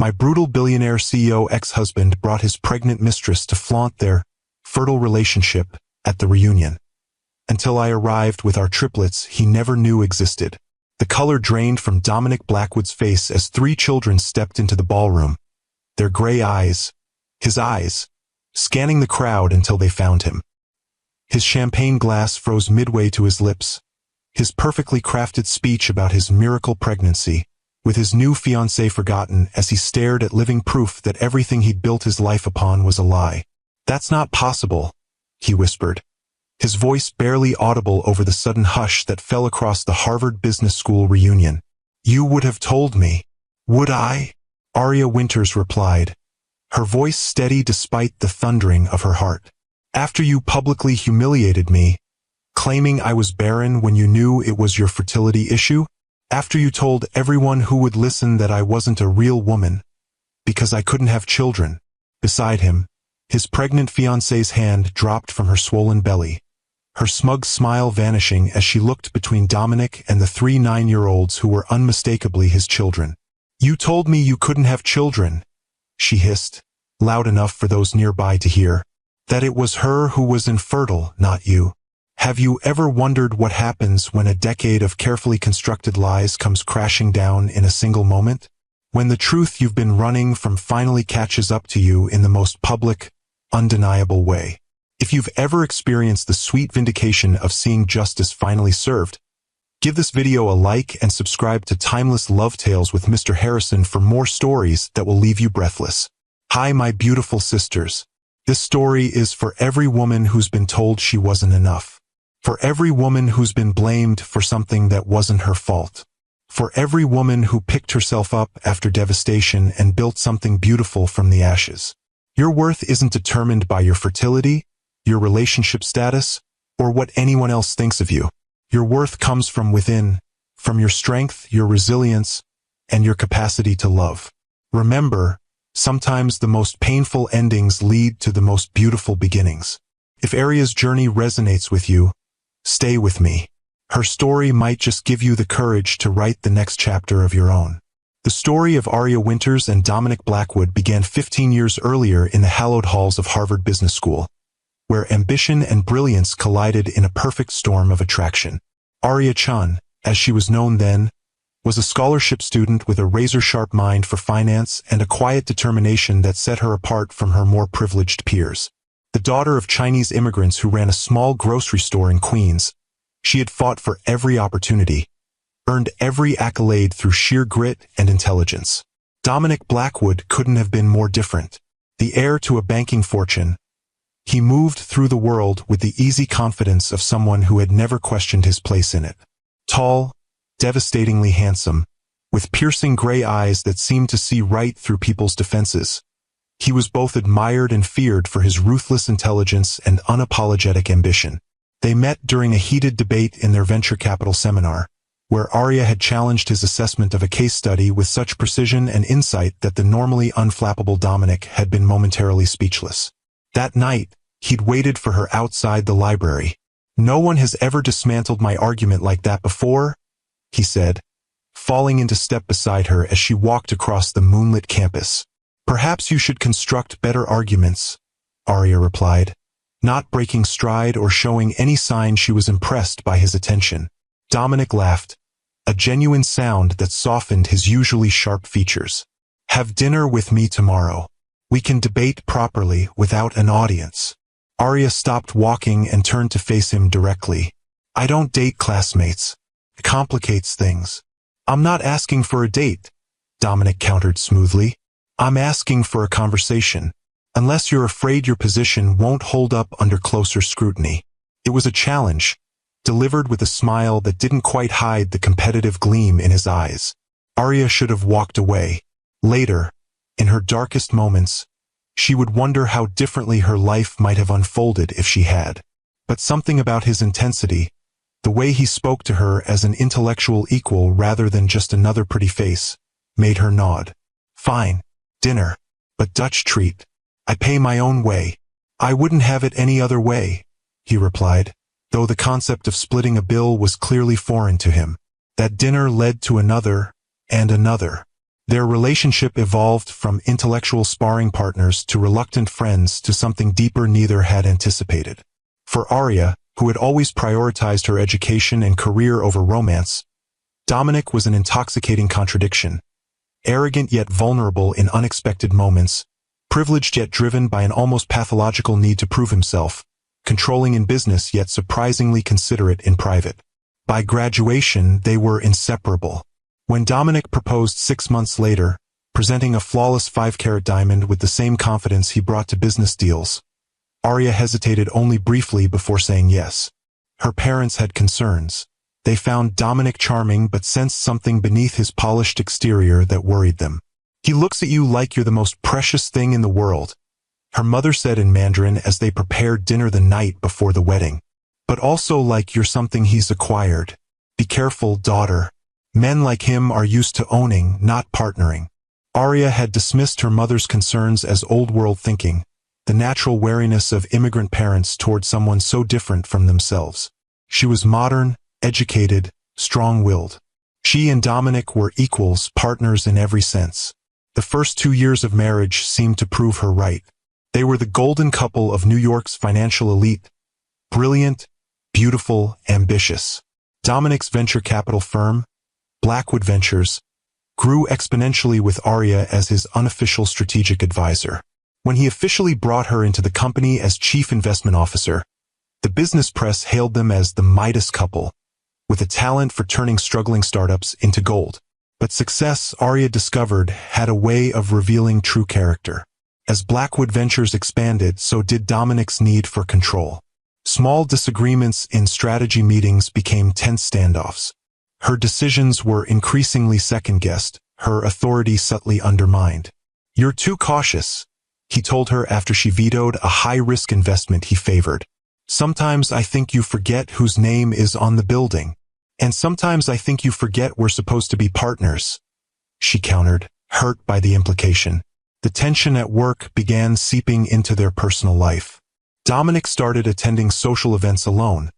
My brutal billionaire CEO ex-husband brought his pregnant mistress to flaunt their fertile relationship at the reunion. Until I arrived with our triplets he never knew existed. The color drained from Dominic Blackwood's face as 3 children stepped into the ballroom, their gray eyes, his eyes, scanning the crowd until they found him. His champagne glass froze midway to his lips. His perfectly crafted speech about his miracle pregnancy, with his new fiancée forgotten as he stared at living proof that everything he'd built his life upon was a lie. "That's not possible," he whispered, his voice barely audible over the sudden hush that fell across the Harvard Business School reunion. "You would have told me." "Would I?" Aria Winters replied, her voice steady despite the thundering of her heart. "After you publicly humiliated me, claiming I was barren when you knew it was your fertility issue? After you told everyone who would listen that I wasn't a real woman, because I couldn't have children." Beside him, his pregnant fiancée's hand dropped from her swollen belly, her smug smile vanishing as she looked between Dominic and the 3 9-year-olds who were unmistakably his children. "You told me you couldn't have children," she hissed, loud enough for those nearby to hear. "That it was her who was infertile, not you. Have you ever wondered what happens when a decade of carefully constructed lies comes crashing down in a single moment? When the truth you've been running from finally catches up to you in the most public, undeniable way? If you've ever experienced the sweet vindication of seeing justice finally served, give this video a like and subscribe to Timeless Love Tales with Mr. Harrison for more stories that will leave you breathless. Hi, my beautiful sisters. This story is for every woman who's been told she wasn't enough. For every woman who's been blamed for something that wasn't her fault. For every woman who picked herself up after devastation and built something beautiful from the ashes. Your worth isn't determined by your fertility, your relationship status, or what anyone else thinks of you. Your worth comes from within, from your strength, your resilience, and your capacity to love. Remember, sometimes the most painful endings lead to the most beautiful beginnings. If Aria's journey resonates with you, stay with me. Her story might just give you the courage to write the next chapter of your own. The story of Aria Winters and Dominic Blackwood began 15 years earlier in the hallowed halls of Harvard Business School, where ambition and brilliance collided in a perfect storm of attraction. Aria Chun, as she was known then, was a scholarship student with a razor-sharp mind for finance and a quiet determination that set her apart from her more privileged peers. The daughter of Chinese immigrants who ran a small grocery store in Queens, she had fought for every opportunity, earned every accolade through sheer grit and intelligence. Dominic Blackwood couldn't have been more different. The heir to a banking fortune, he moved through the world with the easy confidence of someone who had never questioned his place in it. Tall, devastatingly handsome, with piercing gray eyes that seemed to see right through people's defenses, he was both admired and feared for his ruthless intelligence and unapologetic ambition. They met during a heated debate in their venture capital seminar, where Aria had challenged his assessment of a case study with such precision and insight that the normally unflappable Dominic had been momentarily speechless. That night, he'd waited for her outside the library. "No one has ever dismantled my argument like that before," he said, falling into step beside her as she walked across the moonlit campus. "Perhaps you should construct better arguments," Aria replied, not breaking stride or showing any sign she was impressed by his attention. Dominic laughed, a genuine sound that softened his usually sharp features. "Have dinner with me tomorrow. We can debate properly without an audience." Aria stopped walking and turned to face him directly. "I don't date classmates. It complicates things." "I'm not asking for a date," Dominic countered smoothly. "I'm asking for a conversation, unless you're afraid your position won't hold up under closer scrutiny." It was a challenge, delivered with a smile that didn't quite hide the competitive gleam in his eyes. Aria should have walked away. Later, in her darkest moments, she would wonder how differently her life might have unfolded if she had. But something about his intensity, the way he spoke to her as an intellectual equal rather than just another pretty face, made her nod. "Fine, dinner, but Dutch treat. I pay my own way." "I wouldn't have it any other way," he replied, though the concept of splitting a bill was clearly foreign to him. That dinner led to another, and another. Their relationship evolved from intellectual sparring partners to reluctant friends to something deeper neither had anticipated. For Arya, who had always prioritized her education and career over romance, Dominic was an intoxicating contradiction. Arrogant yet vulnerable in unexpected moments, privileged yet driven by an almost pathological need to prove himself, controlling in business yet surprisingly considerate in private. By graduation, they were inseparable. When Dominic proposed 6 months later, presenting a flawless 5-carat diamond with the same confidence he brought to business deals, Arya hesitated only briefly before saying yes. Her parents had concerns. They found Dominic charming but sensed something beneath his polished exterior that worried them. "He looks at you like you're the most precious thing in the world," her mother said in Mandarin as they prepared dinner the night before the wedding. "But also like you're something he's acquired. Be careful, daughter. Men like him are used to owning, not partnering." Arya had dismissed her mother's concerns as old-world thinking, the natural wariness of immigrant parents toward someone so different from themselves. She was modern, educated, strong-willed. She and Dominic were equals, partners in every sense. The first 2 years of marriage seemed to prove her right. They were the golden couple of New York's financial elite, brilliant, beautiful, ambitious. Dominic's venture capital firm, Blackwood Ventures, grew exponentially with Arya as his unofficial strategic advisor. When he officially brought her into the company as chief investment officer, the business press hailed them as the Midas couple, with a talent for turning struggling startups into gold. But success, Arya discovered, had a way of revealing true character. As Blackwood Ventures expanded, so did Dominic's need for control. Small disagreements in strategy meetings became tense standoffs. Her decisions were increasingly second-guessed, her authority subtly undermined. "You're too cautious," he told her after she vetoed a high-risk investment he favored. "Sometimes I think you forget whose name is on the building. And sometimes I think you forget we're supposed to be partners," she countered, hurt by the implication. The tension at work began seeping into their personal life. Dominic started attending social events alone,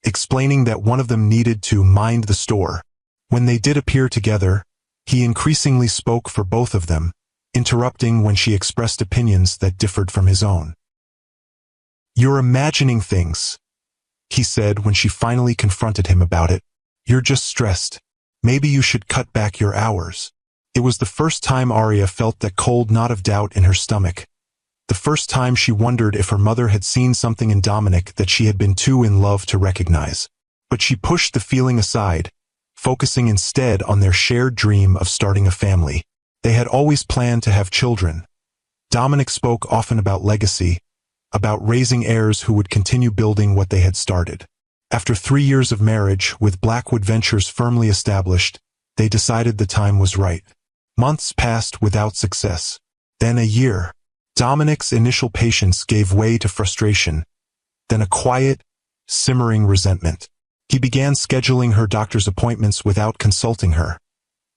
explaining that one of them needed to mind the store. When they did appear together, he increasingly spoke for both of them, interrupting when she expressed opinions that differed from his own. "You're imagining things," he said when she finally confronted him about it. "You're just stressed. Maybe you should cut back your hours." It was the first time Arya felt that cold knot of doubt in her stomach. The first time she wondered if her mother had seen something in Dominic that she had been too in love to recognize. But she pushed the feeling aside, focusing instead on their shared dream of starting a family. They had always planned to have children. Dominic spoke often about legacy, about raising heirs who would continue building what they had started. After 3 years of marriage, with Blackwood Ventures firmly established, they decided the time was right. Months passed without success. Then a year. Dominic's initial patience gave way to frustration, then a quiet, simmering resentment. He began scheduling her doctor's appointments without consulting her,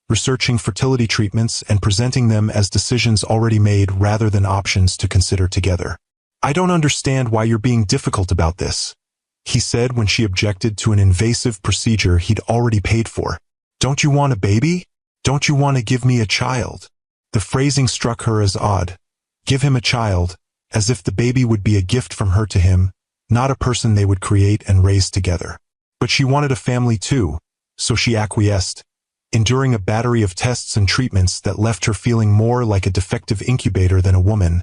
researching fertility treatments and presenting them as decisions already made rather than options to consider together. "I don't understand why you're being difficult about this," he said when she objected to an invasive procedure he'd already paid for. "Don't you want a baby? Don't you want to give me a child?" The phrasing struck her as odd. Give him a child, as if the baby would be a gift from her to him, not a person they would create and raise together. But she wanted a family too, so she acquiesced, enduring a battery of tests and treatments that left her feeling more like a defective incubator than a woman,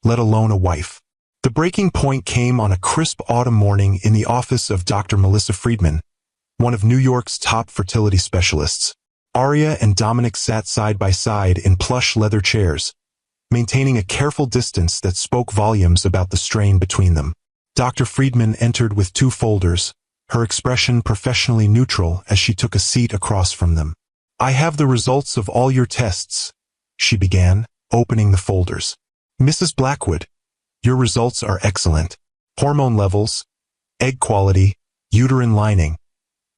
let alone a wife. The breaking point came on a crisp autumn morning in the office of Dr. Melissa Friedman, one of New York's top fertility specialists. Arya and Dominic sat side by side in plush leather chairs, maintaining a careful distance that spoke volumes about the strain between them. Dr. Friedman entered with 2 folders, her expression professionally neutral as she took a seat across from them. "I have the results of all your tests," she began, opening the folders. "Mrs. Blackwood, your results are excellent. Hormone levels, egg quality, uterine lining.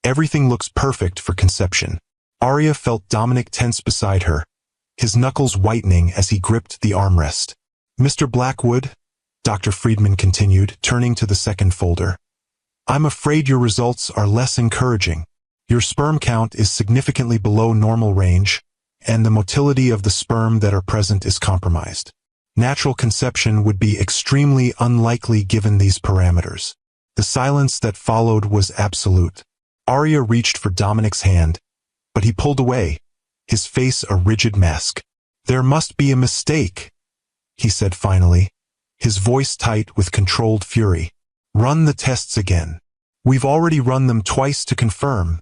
Everything looks perfect for conception." Arya felt Dominic tense beside her, his knuckles whitening as he gripped the armrest. "Mr. Blackwood," Dr. Friedman continued, turning to the second folder, "I'm afraid your results are less encouraging. Your sperm count is significantly below normal range, and the motility of the sperm that are present is compromised. Natural conception would be extremely unlikely given these parameters. The silence that followed was absolute. Arya reached for Dominic's hand, but he pulled away, his face a rigid mask. "There must be a mistake," he said finally, his voice tight with controlled fury. "Run the tests again." "We've already run them twice to confirm,"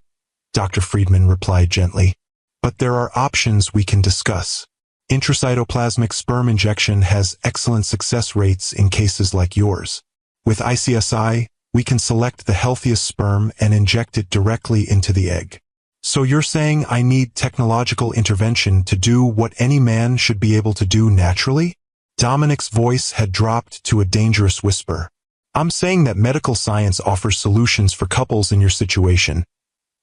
Dr. Friedman replied gently. "But there are options we can discuss. Intracytoplasmic sperm injection has excellent success rates in cases like yours. With ICSI, we can select the healthiest sperm and inject it directly into the egg. So you're saying I need technological intervention to do what any man should be able to do naturally?" Dominic's voice had dropped to a dangerous whisper. "I'm saying that medical science offers solutions for couples in your situation,"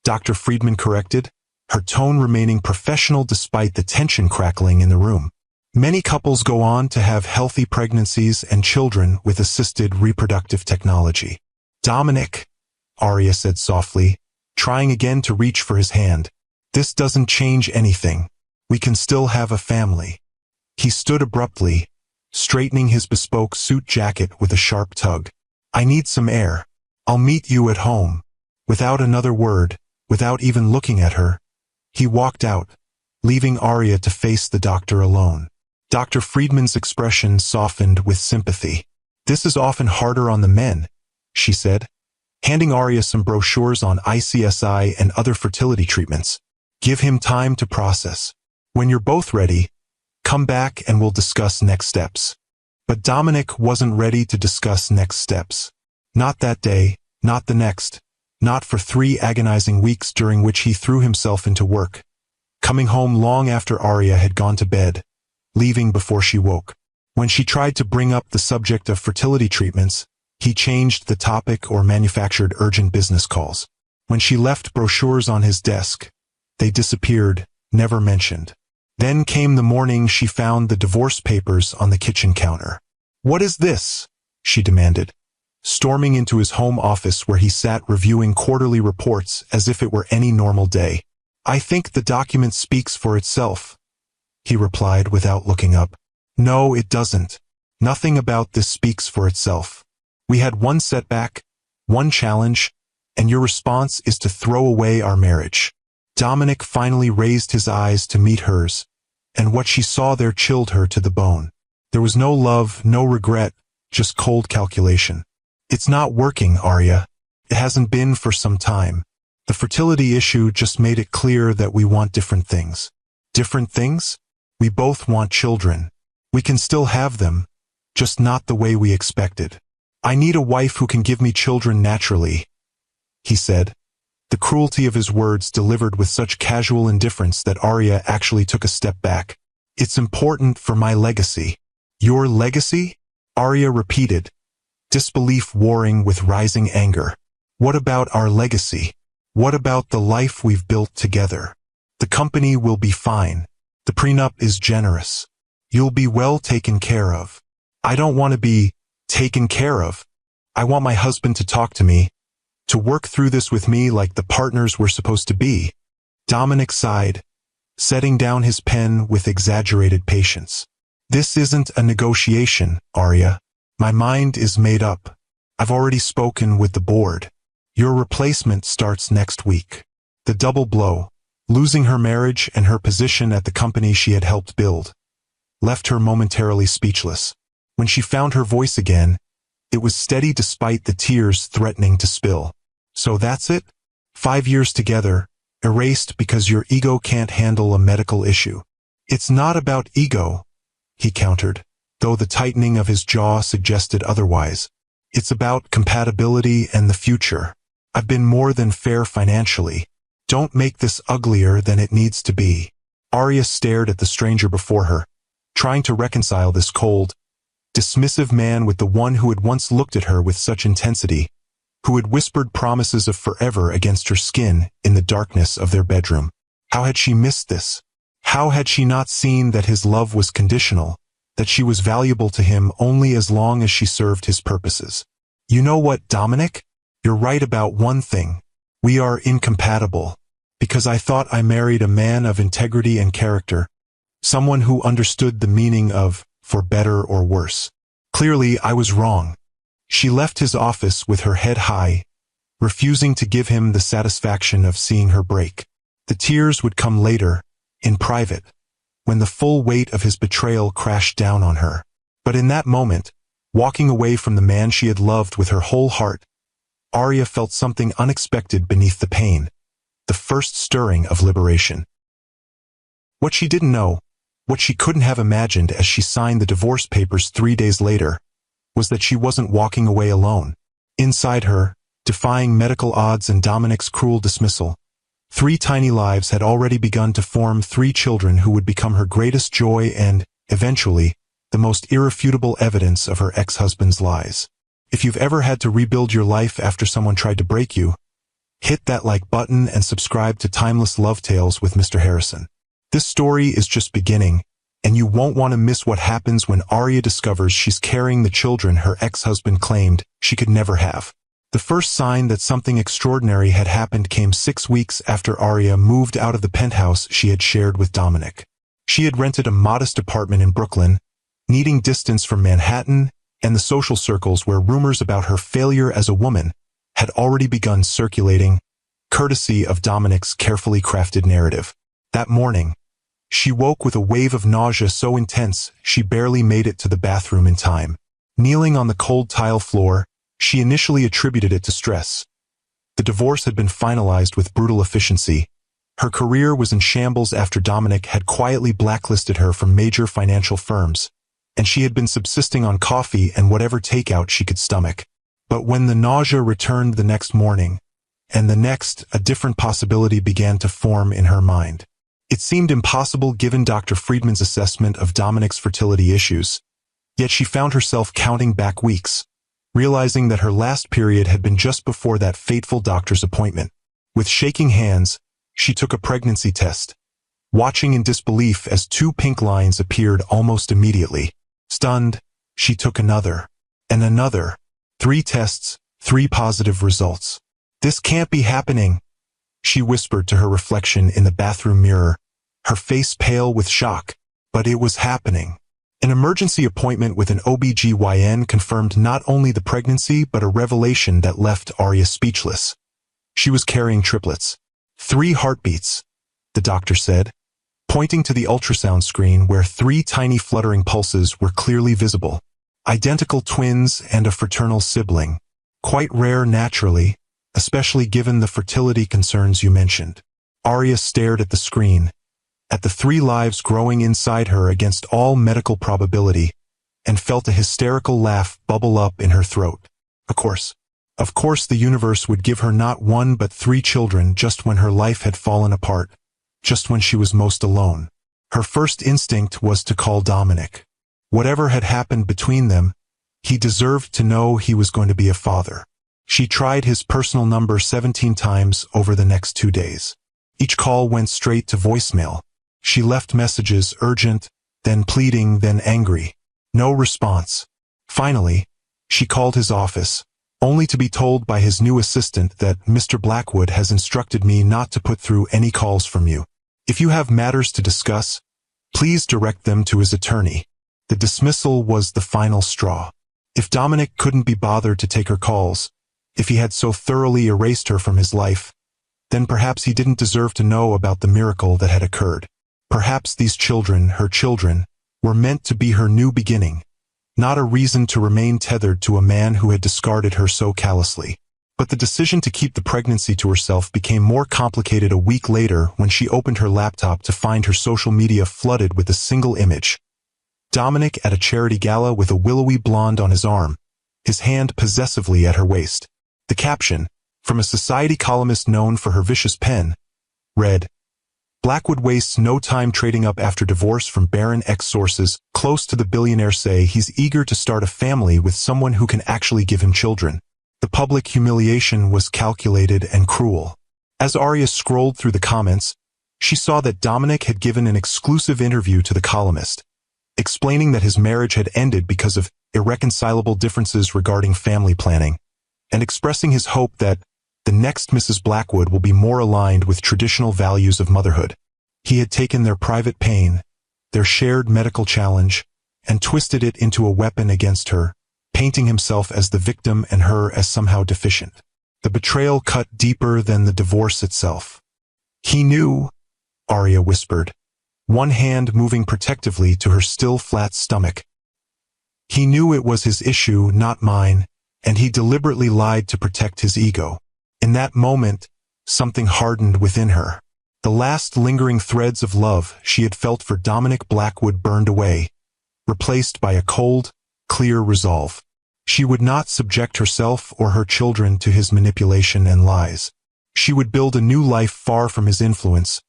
Dr. Friedman corrected, her tone remaining professional despite the tension crackling in the room. "Many couples go on to have healthy pregnancies and children with assisted reproductive technology." "Dominic," Arya said softly, trying again to reach for his hand, "this doesn't change anything. We can still have a family." He stood abruptly, straightening his bespoke suit jacket with a sharp tug. "I need some air. I'll meet you at home." Without another word, without even looking at her, he walked out, leaving Arya to face the doctor alone. Dr. Friedman's expression softened with sympathy. "This is often harder on the men," she said, handing Arya some brochures on ICSI and other fertility treatments. "Give him time to process. When you're both ready, come back and we'll discuss next steps." But Dominic wasn't ready to discuss next steps. Not that day, not the next, not for 3 agonizing weeks during which he threw himself into work, coming home long after Arya had gone to bed, leaving before she woke. When she tried to bring up the subject of fertility treatments, he changed the topic or manufactured urgent business calls. When she left brochures on his desk, they disappeared, never mentioned. Then came the morning she found the divorce papers on the kitchen counter. "What is this?" she demanded, storming into his home office where he sat reviewing quarterly reports as if it were any normal day. "I think the document speaks for itself," he replied without looking up. "No, it doesn't. Nothing about this speaks for itself. We had one setback, one challenge, and your response is to throw away our marriage." Dominic finally raised his eyes to meet hers, and what she saw there chilled her to the bone. There was no love, no regret, just cold calculation. "It's not working, Arya. It hasn't been for some time. The fertility issue just made it clear that we want different things." "Different things? We both want children. We can still have them, just not the way we expected. I need a wife who can give me children naturally," he said, the cruelty of his words delivered with such casual indifference that Arya actually took a step back. "It's important for my legacy." "Your legacy?" Arya repeated, disbelief warring with rising anger. "What about our legacy? What about the life we've built together? The company will be fine. The prenup is generous. You'll be well taken care of." "I don't want to be taken care of. I want my husband to talk to me, to work through this with me like the partners we're supposed to be." Dominic sighed, setting down his pen with exaggerated patience. "This isn't a negotiation, Arya. My mind is made up. I've already spoken with the board. Your replacement starts next week." The double blow, losing her marriage and her position at the company she had helped build, left her momentarily speechless. When she found her voice again, it was steady despite the tears threatening to spill. "So that's it? 5 years together, erased because your ego can't handle a medical issue." "It's not about ego," he countered, though the tightening of his jaw suggested otherwise. "It's about compatibility and the future. I've been more than fair financially. Don't make this uglier than it needs to be." Arya stared at the stranger before her, trying to reconcile this cold, dismissive man with the one who had once looked at her with such intensity, who had whispered promises of forever against her skin in the darkness of their bedroom. How had she missed this? How had she not seen that his love was conditional, that she was valuable to him only as long as she served his purposes? "You know what, Dominic? You're right about one thing. We are incompatible. because I thought I married a man of integrity and character, someone who understood the meaning of for better or worse. Clearly, I was wrong. She left his office with her head high, refusing to give him the satisfaction of seeing her break. The tears would come later, in private, when the full weight of his betrayal crashed down on her. But in that moment, walking away from the man she had loved with her whole heart, Arya felt something unexpected beneath the pain, the first stirring of liberation. What she didn't know, what she couldn't have imagined as she signed the divorce papers 3 days later, was that she wasn't walking away alone. Inside her, defying medical odds and Dominic's cruel dismissal, 3 tiny lives had already begun to form 3 children who would become her greatest joy and, eventually, the most irrefutable evidence of her ex-husband's lies. If you've ever had to rebuild your life after someone tried to break you, hit that like button and subscribe to Timeless Love Tales with Mr. Harrison. This story is just beginning, and you won't want to miss what happens when Arya discovers she's carrying the children her ex-husband claimed she could never have. The first sign that something extraordinary had happened came 6 weeks after Arya moved out of the penthouse she had shared with Dominic. She had rented a modest apartment in Brooklyn, needing distance from Manhattan and the social circles where rumors about her failure as a woman had already begun circulating, courtesy of Dominic's carefully crafted narrative. That morning, she woke with a wave of nausea so intense she barely made it to the bathroom in time. Kneeling on the cold tile floor, she initially attributed it to stress. The divorce had been finalized with brutal efficiency. Her career was in shambles after Dominic had quietly blacklisted her from major financial firms, and she had been subsisting on coffee and whatever takeout she could stomach. But when the nausea returned the next morning, and the next, a different possibility began to form in her mind. It seemed impossible given Dr. Friedman's assessment of Dominic's fertility issues, yet she found herself counting back weeks, realizing that her last period had been just before that fateful doctor's appointment. With shaking hands, she took a pregnancy test, watching in disbelief as 2 pink lines appeared almost immediately. Stunned, she took another, and another. 3 tests, 3 positive results. "This can't be happening," she whispered to her reflection in the bathroom mirror, her face pale with shock. But it was happening. An emergency appointment with an OB/GYN confirmed not only the pregnancy but a revelation that left Arya speechless. She was carrying triplets. 3 heartbeats, the doctor said, pointing to the ultrasound screen where 3 tiny fluttering pulses were clearly visible. Identical twins and a fraternal sibling. Quite rare naturally, especially given the fertility concerns you mentioned. Arya stared at the screen, at the 3 lives growing inside her against all medical probability, and felt a hysterical laugh bubble up in her throat. Of course the universe would give her not 1 but 3 children just when her life had fallen apart, just when she was most alone. Her first instinct was to call Dominic. Whatever had happened between them, he deserved to know he was going to be a father. She tried his personal number 17 times over the next 2 days. Each call went straight to voicemail. She left messages urgent, then pleading, then angry. No response. Finally, she called his office, only to be told by his new assistant that Mr. Blackwood has instructed me not to put through any calls from you. If you have matters to discuss, please direct them to his attorney. The dismissal was the final straw. If Dominic couldn't be bothered to take her calls, if he had so thoroughly erased her from his life, then perhaps he didn't deserve to know about the miracle that had occurred. Perhaps these children, her children, were meant to be her new beginning, not a reason to remain tethered to a man who had discarded her so callously. But the decision to keep the pregnancy to herself became more complicated a week later when she opened her laptop to find her social media flooded with a single image. Dominic at a charity gala with a willowy blonde on his arm, his hand possessively at her waist. The caption, from a society columnist known for her vicious pen, read, "Blackwood wastes no time trading up after divorce from barren ex-sources close to the billionaire say he's eager to start a family with someone who can actually give him children." The public humiliation was calculated and cruel. As Arya scrolled through the comments, she saw that Dominic had given an exclusive interview to the columnist, explaining that his marriage had ended because of irreconcilable differences regarding family planning, and expressing his hope that, The next Mrs. Blackwood will be more aligned with traditional values of motherhood. He had taken their private pain, their shared medical challenge, and twisted it into a weapon against her, painting himself as the victim and her as somehow deficient. The betrayal cut deeper than the divorce itself. He knew, Arya whispered, one hand moving protectively to her still flat stomach. He knew it was his issue, not mine, and he deliberately lied to protect his ego. In that moment, something hardened within her. The last lingering threads of love she had felt for Dominic Blackwood burned away, replaced by a cold, clear resolve. She would not subject herself or her children to his manipulation and lies. She would build a new life far from his influence,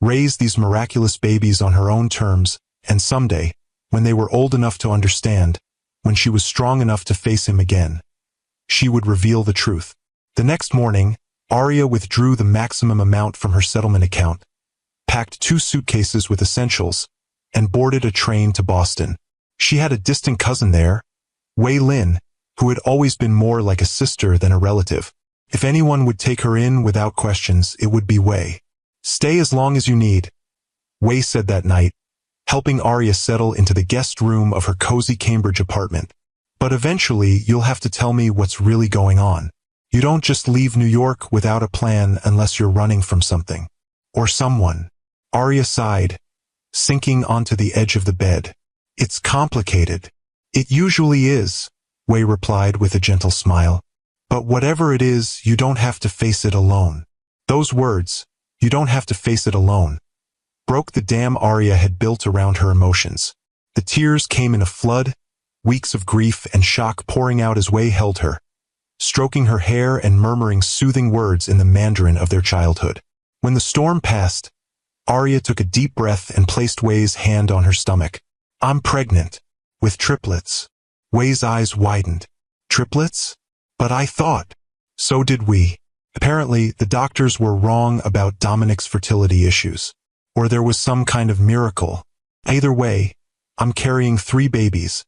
raise these miraculous babies on her own terms, and someday, when they were old enough to understand, when she was strong enough to face him again, she would reveal the truth. The next morning, Arya withdrew the maximum amount from her settlement account, packed 2 suitcases with essentials, and boarded a train to Boston. She had a distant cousin there, Wei Lin, who had always been more like a sister than a relative. If anyone would take her in without questions, it would be Wei. "Stay as long as you need," Wei said that night, helping Arya settle into the guest room of her cozy Cambridge apartment. "But eventually, you'll have to tell me what's really going on. You don't just leave New York without a plan unless you're running from something. Or someone." Arya sighed, sinking onto the edge of the bed. "It's complicated." "It usually is," Wei replied with a gentle smile. "But whatever it is, you don't have to face it alone." Those words, "you don't have to face it alone," broke the dam Arya had built around her emotions. The tears came in a flood, weeks of grief and shock pouring out as Wei held her, stroking her hair and murmuring soothing words in the Mandarin of their childhood. When the storm passed, Arya took a deep breath and placed Wei's hand on her stomach. "I'm pregnant. With triplets." Wei's eyes widened. "Triplets? But I thought." "So did we. Apparently, the doctors were wrong about Dominic's fertility issues. Or there was some kind of miracle. Either way, I'm carrying 3 babies,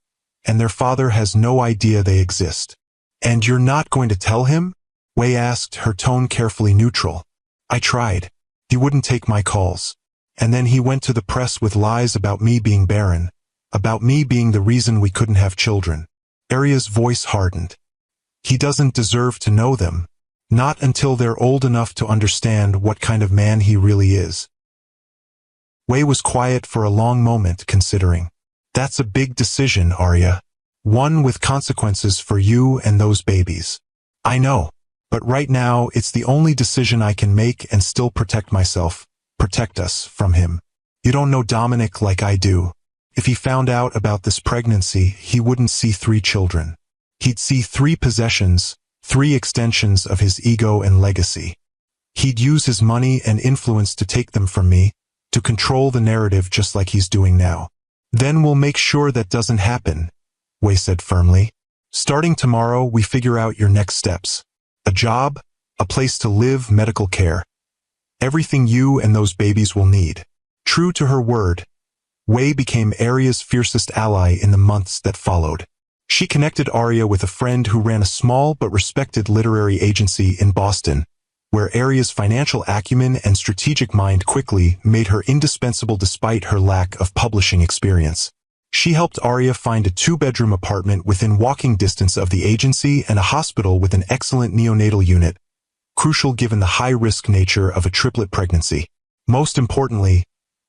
and their father has no idea they exist." "And you're not going to tell him?" Wei asked, her tone carefully neutral. "I tried. He wouldn't take my calls. And then he went to the press with lies about me being barren, about me being the reason we couldn't have children." Arya's voice hardened. "He doesn't deserve to know them. Not until they're old enough to understand what kind of man he really is." Wei was quiet for a long moment, considering. "That's a big decision, Arya. One with consequences for you and those babies." "I know. But right now, it's the only decision I can make and still protect myself, protect us from him. You don't know Dominic like I do. If he found out about this pregnancy, he wouldn't see 3 children. He'd see 3 possessions, 3 extensions of his ego and legacy. He'd use his money and influence to take them from me, to control the narrative just like he's doing now. Then we'll make sure that doesn't happen," Wei said firmly. "Starting tomorrow, we figure out your next steps. A job, a place to live, medical care. Everything you and those babies will need." True to her word, Wei became Arya's fiercest ally in the months that followed. She connected Arya with a friend who ran a small but respected literary agency in Boston, where Arya's financial acumen and strategic mind quickly made her indispensable despite her lack of publishing experience. She helped Arya find a 2-bedroom apartment within walking distance of the agency and a hospital with an excellent neonatal unit, crucial given the high-risk nature of a triplet pregnancy. Most importantly,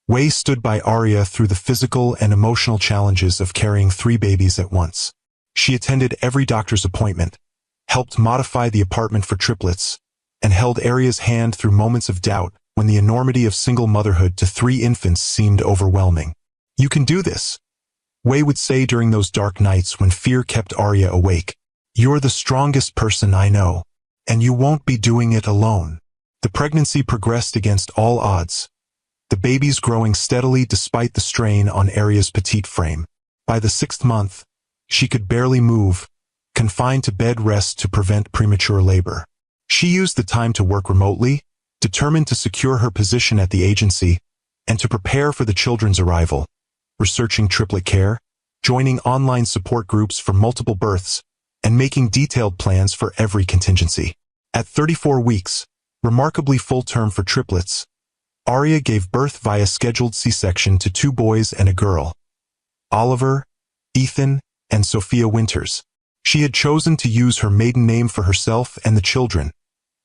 Wei stood by Arya through the physical and emotional challenges of carrying 3 babies at once. She attended every doctor's appointment, helped modify the apartment for triplets, and held Arya's hand through moments of doubt when the enormity of single motherhood to 3 infants seemed overwhelming. "You can do this," Wei would say during those dark nights when fear kept Arya awake. "You're the strongest person I know, and you won't be doing it alone." The pregnancy progressed against all odds, the babies growing steadily despite the strain on Arya's petite frame. By the 6th month, she could barely move, confined to bed rest to prevent premature labor. She used the time to work remotely, determined to secure her position at the agency, and to prepare for the children's arrival, researching triplet care, joining online support groups for multiple births, and making detailed plans for every contingency. At 34 weeks, remarkably full term for triplets, Arya gave birth via scheduled C-section to 2 boys and a girl, Oliver, Ethan, and Sophia Winters. She had chosen to use her maiden name for herself and the children,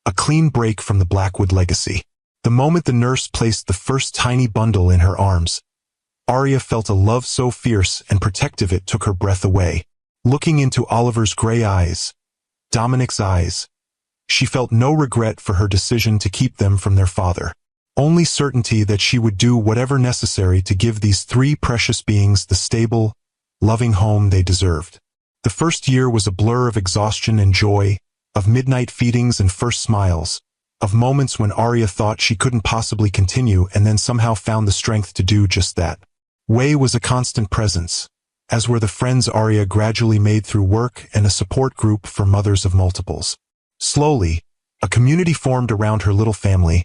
a clean break from the Blackwood legacy. The moment the nurse placed the first tiny bundle in her arms, Arya felt a love so fierce and protective it took her breath away. Looking into Oliver's gray eyes, Dominic's eyes, she felt no regret for her decision to keep them from their father. Only certainty that she would do whatever necessary to give these 3 precious beings the stable, loving home they deserved. The first year was a blur of exhaustion and joy, of midnight feedings and first smiles, of moments when Arya thought she couldn't possibly continue and then somehow found the strength to do just that. Way was a constant presence, as were the friends Arya gradually made through work and a support group for mothers of multiples. Slowly, a community formed around her little family,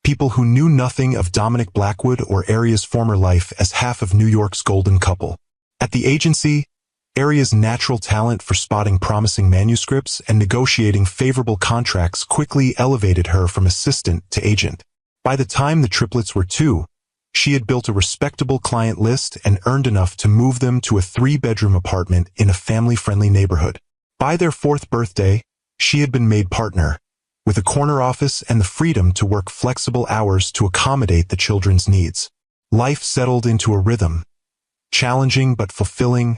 people who knew nothing of Dominic Blackwood or Arya's former life as half of New York's golden couple. At the agency, Arya's natural talent for spotting promising manuscripts and negotiating favorable contracts quickly elevated her from assistant to agent. By the time the triplets were 2, she had built a respectable client list and earned enough to move them to a 3-bedroom apartment in a family-friendly neighborhood. By their 4th birthday, she had been made partner, with a corner office and the freedom to work flexible hours to accommodate the children's needs. Life settled into a rhythm, challenging but fulfilling,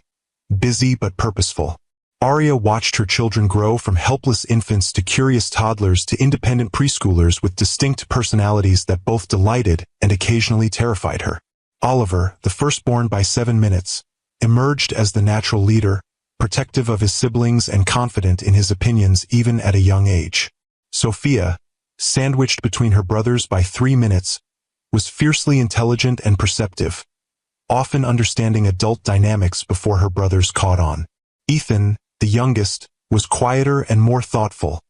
busy but purposeful. Arya watched her children grow from helpless infants to curious toddlers to independent preschoolers with distinct personalities that both delighted and occasionally terrified her. Oliver, the firstborn by 7 minutes, emerged as the natural leader, protective of his siblings and confident in his opinions even at a young age. Sophia, sandwiched between her brothers by 3 minutes, was fiercely intelligent and perceptive, often understanding adult dynamics before her brothers caught on. Ethan, the youngest, was quieter and more thoughtful,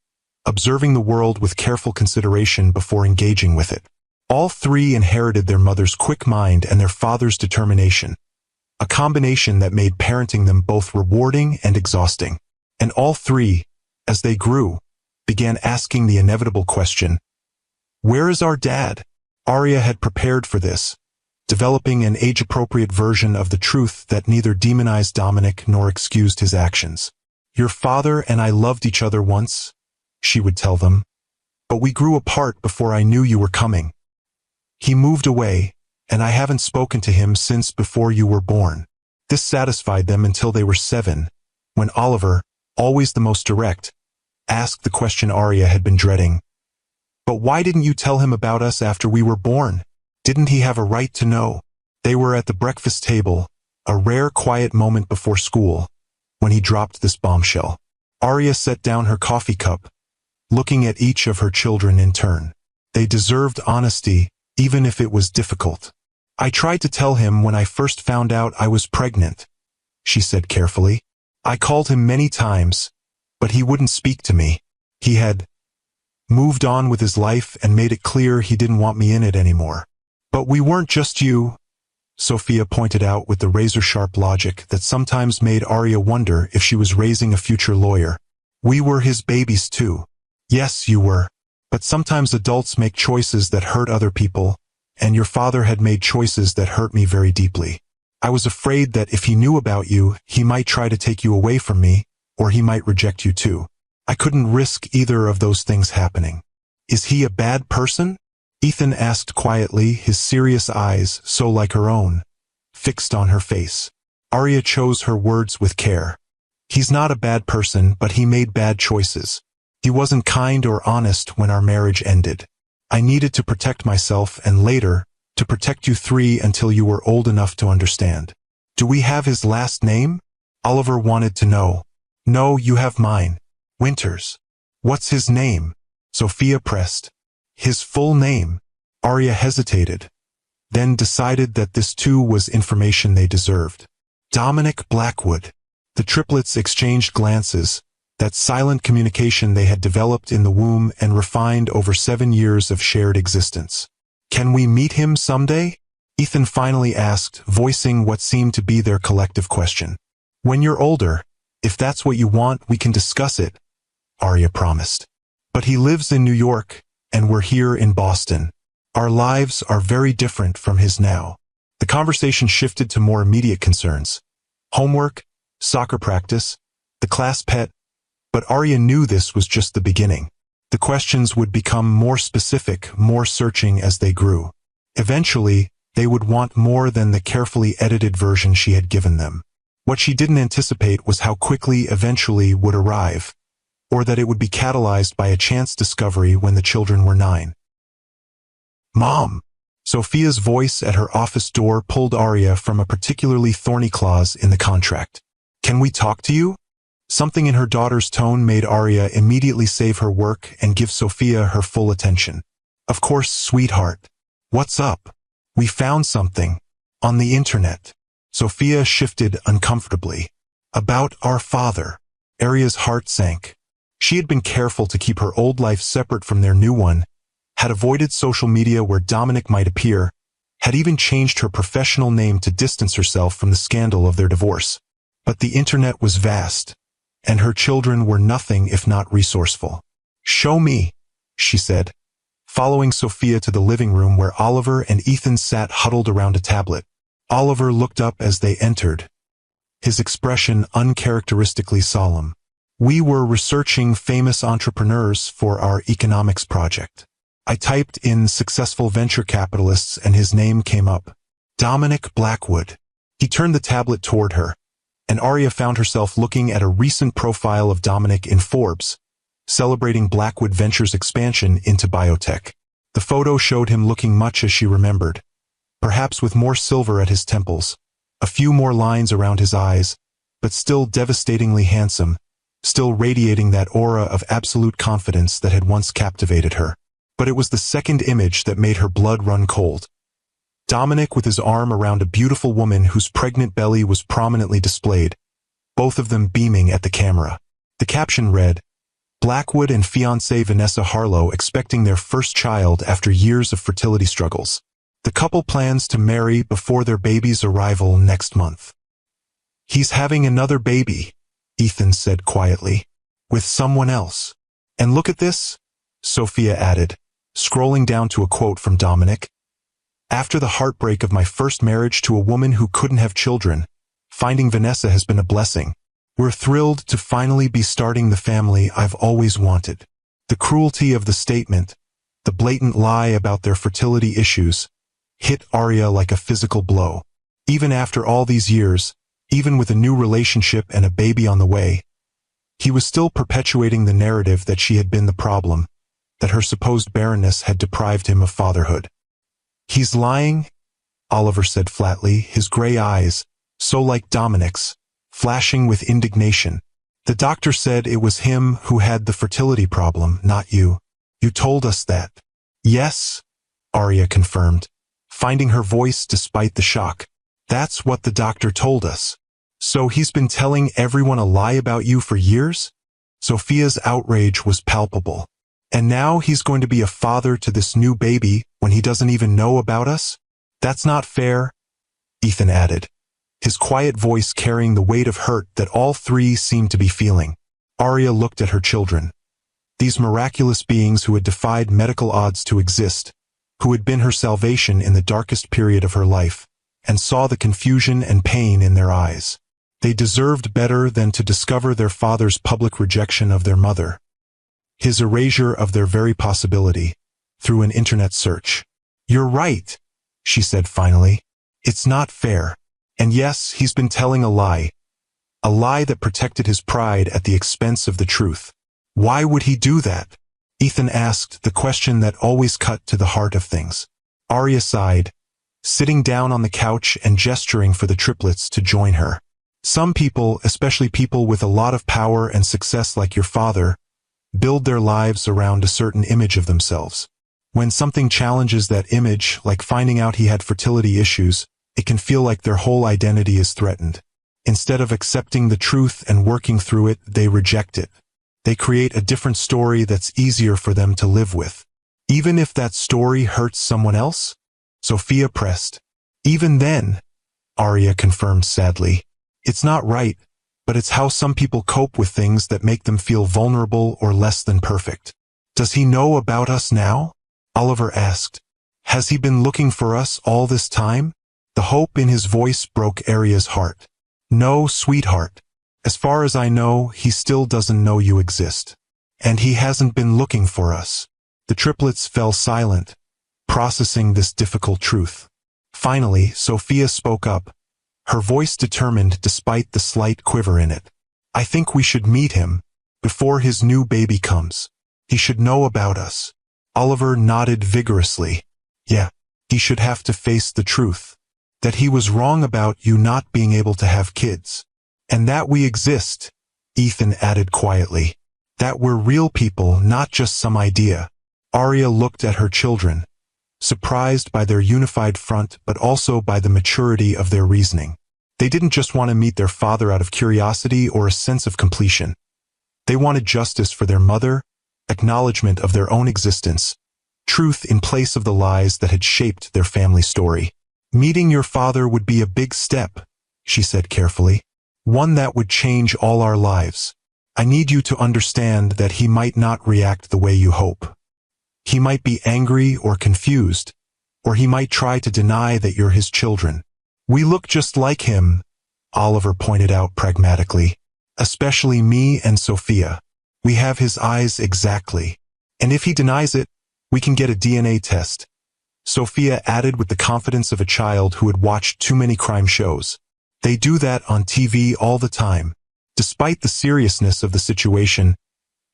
observing the world with careful consideration before engaging with it. All 3 inherited their mother's quick mind and their father's determination, a combination that made parenting them both rewarding and exhausting. And all 3, as they grew, began asking the inevitable question, "Where is our dad?" Arya had prepared for this, developing an age-appropriate version of the truth that neither demonized Dominic nor excused his actions. "Your father and I loved each other once," she would tell them, "but we grew apart before I knew you were coming. He moved away, and I haven't spoken to him since before you were born." This satisfied them until they were 7, when Oliver, always the most direct, asked the question Arya had been dreading. "But why didn't you tell him about us after we were born? Didn't he have a right to know?" They were at the breakfast table, a rare quiet moment before school, when he dropped this bombshell. Arya set down her coffee cup, looking at each of her children in turn. They deserved honesty, even if it was difficult. "I tried to tell him when I first found out I was pregnant," she said carefully. "I called him many times, but he wouldn't speak to me. He had moved on with his life and made it clear he didn't want me in it anymore. But we weren't just you," Sophia pointed out with the razor-sharp logic that sometimes made Arya wonder if she was raising a future lawyer. "We were his babies too." "Yes, you were. But sometimes adults make choices that hurt other people, and your father had made choices that hurt me very deeply. I was afraid that if he knew about you, he might try to take you away from me, or he might reject you too. I couldn't risk either of those things happening." "Is he a bad person?" Ethan asked quietly, his serious eyes, so like her own, fixed on her face. Arya chose her words with care. "He's not a bad person, but he made bad choices. He wasn't kind or honest when our marriage ended. I needed to protect myself and later, to protect you 3 until you were old enough to understand." "Do we have his last name?" Oliver wanted to know. "No, you have mine. Winters." "What's his name?" Sophia pressed. "His full name." Arya hesitated, then decided that this too was information they deserved. "Dominic Blackwood." The triplets exchanged glances, that silent communication they had developed in the womb and refined over 7 years of shared existence. "Can we meet him someday?" Ethan finally asked, voicing what seemed to be their collective question. "When you're older, if that's what you want, we can discuss it," Arya promised. But he lives in New York, and we're here in Boston. Our lives are very different from his now. The conversation shifted to more immediate concerns. Homework, soccer practice, the class pet, but Arya knew this was just the beginning. The questions would become more specific, more searching as they grew. Eventually, they would want more than the carefully edited version she had given them. What she didn't anticipate was how quickly eventually would arrive, or that it would be catalyzed by a chance discovery when the children were 9. "Mom!" Sophia's voice at her office door pulled Arya from a particularly thorny clause in the contract. "Can we talk to you?" Something in her daughter's tone made Arya immediately save her work and give Sophia her full attention. "Of course, sweetheart. What's up?" "We found something. On the internet." Sophia shifted uncomfortably. "About our father." Arya's heart sank. She had been careful to keep her old life separate from their new one, had avoided social media where Dominic might appear, had even changed her professional name to distance herself from the scandal of their divorce. But the internet was vast, and her children were nothing if not resourceful. "Show me," she said, following Sophia to the living room where Oliver and Ethan sat huddled around a tablet. Oliver looked up as they entered, his expression uncharacteristically solemn. "We were researching famous entrepreneurs for our economics project. I typed in successful venture capitalists and his name came up. Dominic Blackwood." He turned the tablet toward her, and Arya found herself looking at a recent profile of Dominic in Forbes, celebrating Blackwood Ventures' expansion into biotech. The photo showed him looking much as she remembered, perhaps with more silver at his temples, a few more lines around his eyes, but still devastatingly handsome, still radiating that aura of absolute confidence that had once captivated her. But it was the second image that made her blood run cold. Dominic with his arm around a beautiful woman whose pregnant belly was prominently displayed, both of them beaming at the camera. The caption read, "Blackwood and fiancée Vanessa Harlow expecting their first child after years of fertility struggles. The couple plans to marry before their baby's arrival next month." "He's having another baby," Ethan said quietly, "with someone else. And look at this," Sophia added, scrolling down to a quote from Dominic. "After the heartbreak of my first marriage to a woman who couldn't have children, finding Vanessa has been a blessing. We're thrilled to finally be starting the family I've always wanted." The cruelty of the statement, the blatant lie about their fertility issues, hit Arya like a physical blow. Even after all these years, even with a new relationship and a baby on the way, he was still perpetuating the narrative that she had been the problem, that her supposed barrenness had deprived him of fatherhood. "He's lying," Oliver said flatly, his gray eyes, so like Dominic's, flashing with indignation. "The doctor said it was him who had the fertility problem, not you. You told us that." "Yes," Arya confirmed, finding her voice despite the shock. "That's what the doctor told us." "So he's been telling everyone a lie about you for years?" Sophia's outrage was palpable. "And now he's going to be a father to this new baby when he doesn't even know about us? That's not fair," Ethan added, his quiet voice carrying the weight of hurt that all three seemed to be feeling. Arya looked at her children. These miraculous beings who had defied medical odds to exist, who had been her salvation in the darkest period of her life, and saw the confusion and pain in their eyes. They deserved better than to discover their father's public rejection of their mother, his erasure of their very possibility, through an internet search. "You're right," she said finally. "It's not fair. And yes, he's been telling a lie that protected his pride at the expense of the truth." "Why would he do that?" Ethan asked, the question that always cut to the heart of things. Arya sighed, sitting down on the couch and gesturing for the triplets to join her. "Some people, especially people with a lot of power and success like your father, build their lives around a certain image of themselves. When something challenges that image, like finding out he had fertility issues, it can feel like their whole identity is threatened. Instead of accepting the truth and working through it, they reject it. They create a different story that's easier for them to live with. Even if that story hurts someone else?" Sophia pressed. "Even then," Arya confirmed sadly. "It's not right, but it's how some people cope with things that make them feel vulnerable or less than perfect." Does he know about us now? Oliver asked. Has he been looking for us all this time? The hope in his voice broke Arya's heart. No, sweetheart. As far as I know, he still doesn't know you exist. And he hasn't been looking for us. The triplets fell silent, processing this difficult truth. Finally, Sophia spoke up, her voice determined despite the slight quiver in it. I think we should meet him, before his new baby comes. He should know about us. Oliver nodded vigorously. Yeah, he should have to face the truth. That he was wrong about you not being able to have kids. And that we exist, Ethan added quietly. That we're real people, not just some idea. Arya looked at her children, surprised by their unified front but also by the maturity of their reasoning. They didn't just want to meet their father out of curiosity or a sense of completion. They wanted justice for their mother, acknowledgement of their own existence, truth in place of the lies that had shaped their family story. Meeting your father would be a big step, she said carefully. One that would change all our lives. I need you to understand that he might not react the way you hope. He might be angry or confused, or he might try to deny that you're his children. We look just like him, Oliver pointed out pragmatically. Especially me and Sophia. We have his eyes exactly. And if he denies it, we can get a DNA test. Sophia added with the confidence of a child who had watched too many crime shows. They do that on TV all the time. Despite the seriousness of the situation,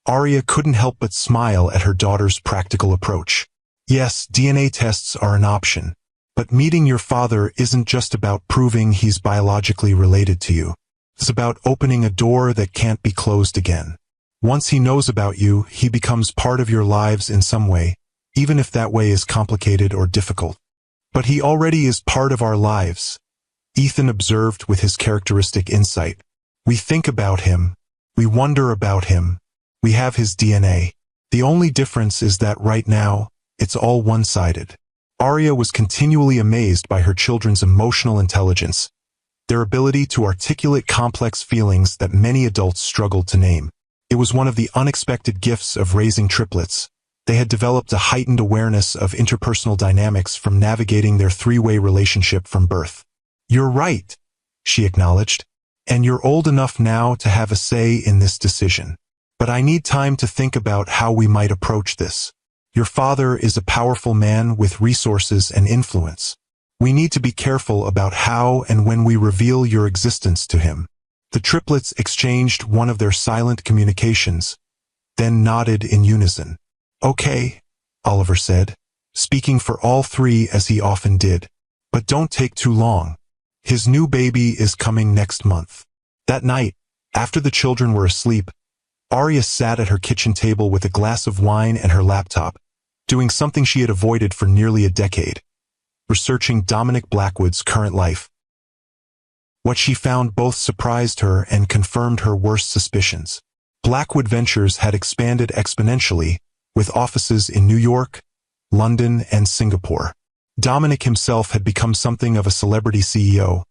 Arya couldn't help but smile at her daughter's practical approach. Yes, DNA tests are an option. But meeting your father isn't just about proving he's biologically related to you. It's about opening a door that can't be closed again. Once he knows about you, he becomes part of your lives in some way, even if that way is complicated or difficult. But he already is part of our lives, Ethan observed with his characteristic insight. We think about him. We wonder about him. We have his DNA. The only difference is that right now, it's all one-sided. Arya was continually amazed by her children's emotional intelligence, their ability to articulate complex feelings that many adults struggled to name. It was one of the unexpected gifts of raising triplets. They had developed a heightened awareness of interpersonal dynamics from navigating their three-way relationship from birth. You're right, she acknowledged, and you're old enough now to have a say in this decision. But I need time to think about how we might approach this. Your father is a powerful man with resources and influence. We need to be careful about how and when we reveal your existence to him. The triplets exchanged one of their silent communications, then nodded in unison. Okay, Oliver said, speaking for all three as he often did. But don't take too long. His new baby is coming next month. That night, after the children were asleep, Arya sat at her kitchen table with a glass of wine and her laptop, doing something she had avoided for nearly a decade. Researching Dominic Blackwood's current life. What she found both surprised her and confirmed her worst suspicions. Blackwood Ventures had expanded exponentially, with offices in New York, London, and Singapore. Dominic himself had become something of a celebrity CEO,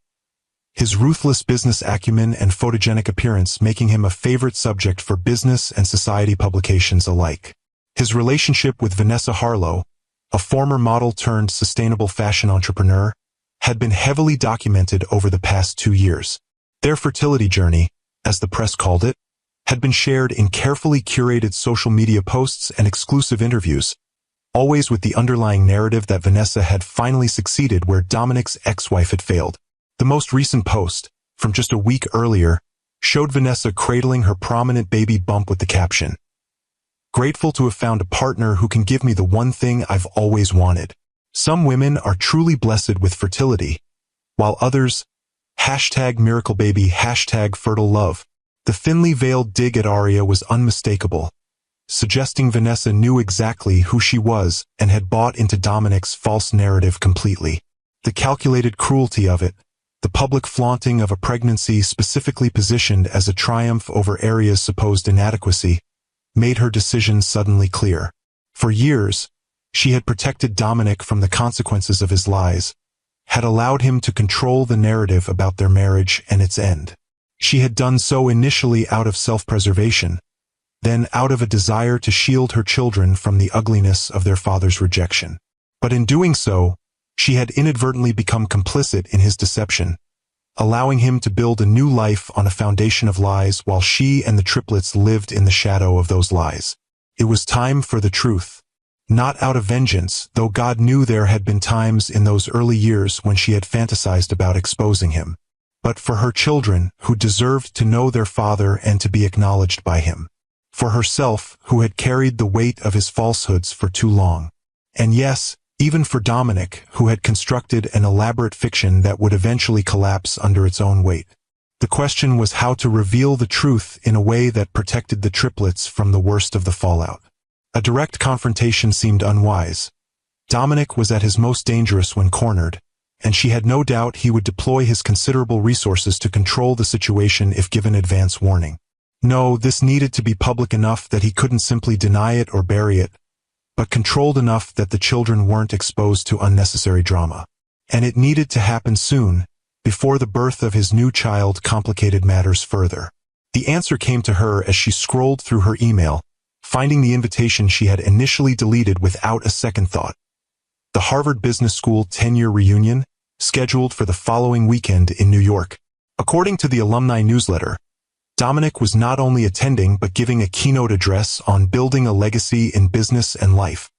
his ruthless business acumen and photogenic appearance making him a favorite subject for business and society publications alike. His relationship with Vanessa Harlow, a former model-turned-sustainable fashion entrepreneur, had been heavily documented over the past 2 years. Their fertility journey, as the press called it, had been shared in carefully curated social media posts and exclusive interviews, always with the underlying narrative that Vanessa had finally succeeded where Dominic's ex-wife had failed. The most recent post, from just a week earlier, showed Vanessa cradling her prominent baby bump with the caption, "Grateful to have found a partner who can give me the one thing I've always wanted." Some women are truly blessed with fertility, while others, #miraclebaby, #fertile-love. The thinly veiled dig at Arya was unmistakable, suggesting Vanessa knew exactly who she was and had bought into Dominic's false narrative completely. The calculated cruelty of it, the public flaunting of a pregnancy specifically positioned as a triumph over Arya's supposed inadequacy, made her decision suddenly clear. For years, she had protected Dominic from the consequences of his lies, had allowed him to control the narrative about their marriage and its end. She had done so initially out of self-preservation, then out of a desire to shield her children from the ugliness of their father's rejection. But in doing so, she had inadvertently become complicit in his deception, allowing him to build a new life on a foundation of lies while she and the triplets lived in the shadow of those lies. It was time for the truth. Not out of vengeance, though God knew there had been times in those early years when she had fantasized about exposing him, but for her children, who deserved to know their father and to be acknowledged by him. For herself, who had carried the weight of his falsehoods for too long. And yes, even for Dominic, who had constructed an elaborate fiction that would eventually collapse under its own weight. The question was how to reveal the truth in a way that protected the triplets from the worst of the fallout. A direct confrontation seemed unwise. Dominic was at his most dangerous when cornered, and she had no doubt he would deploy his considerable resources to control the situation if given advance warning. No, this needed to be public enough that he couldn't simply deny it or bury it, but controlled enough that the children weren't exposed to unnecessary drama. And it needed to happen soon, before the birth of his new child complicated matters further. The answer came to her as she scrolled through her email, finding the invitation she had initially deleted without a second thought. The Harvard Business School 10-year reunion, scheduled for the following weekend in New York. According to the alumni newsletter, Dominic was not only attending but giving a keynote address on building a legacy in business and life.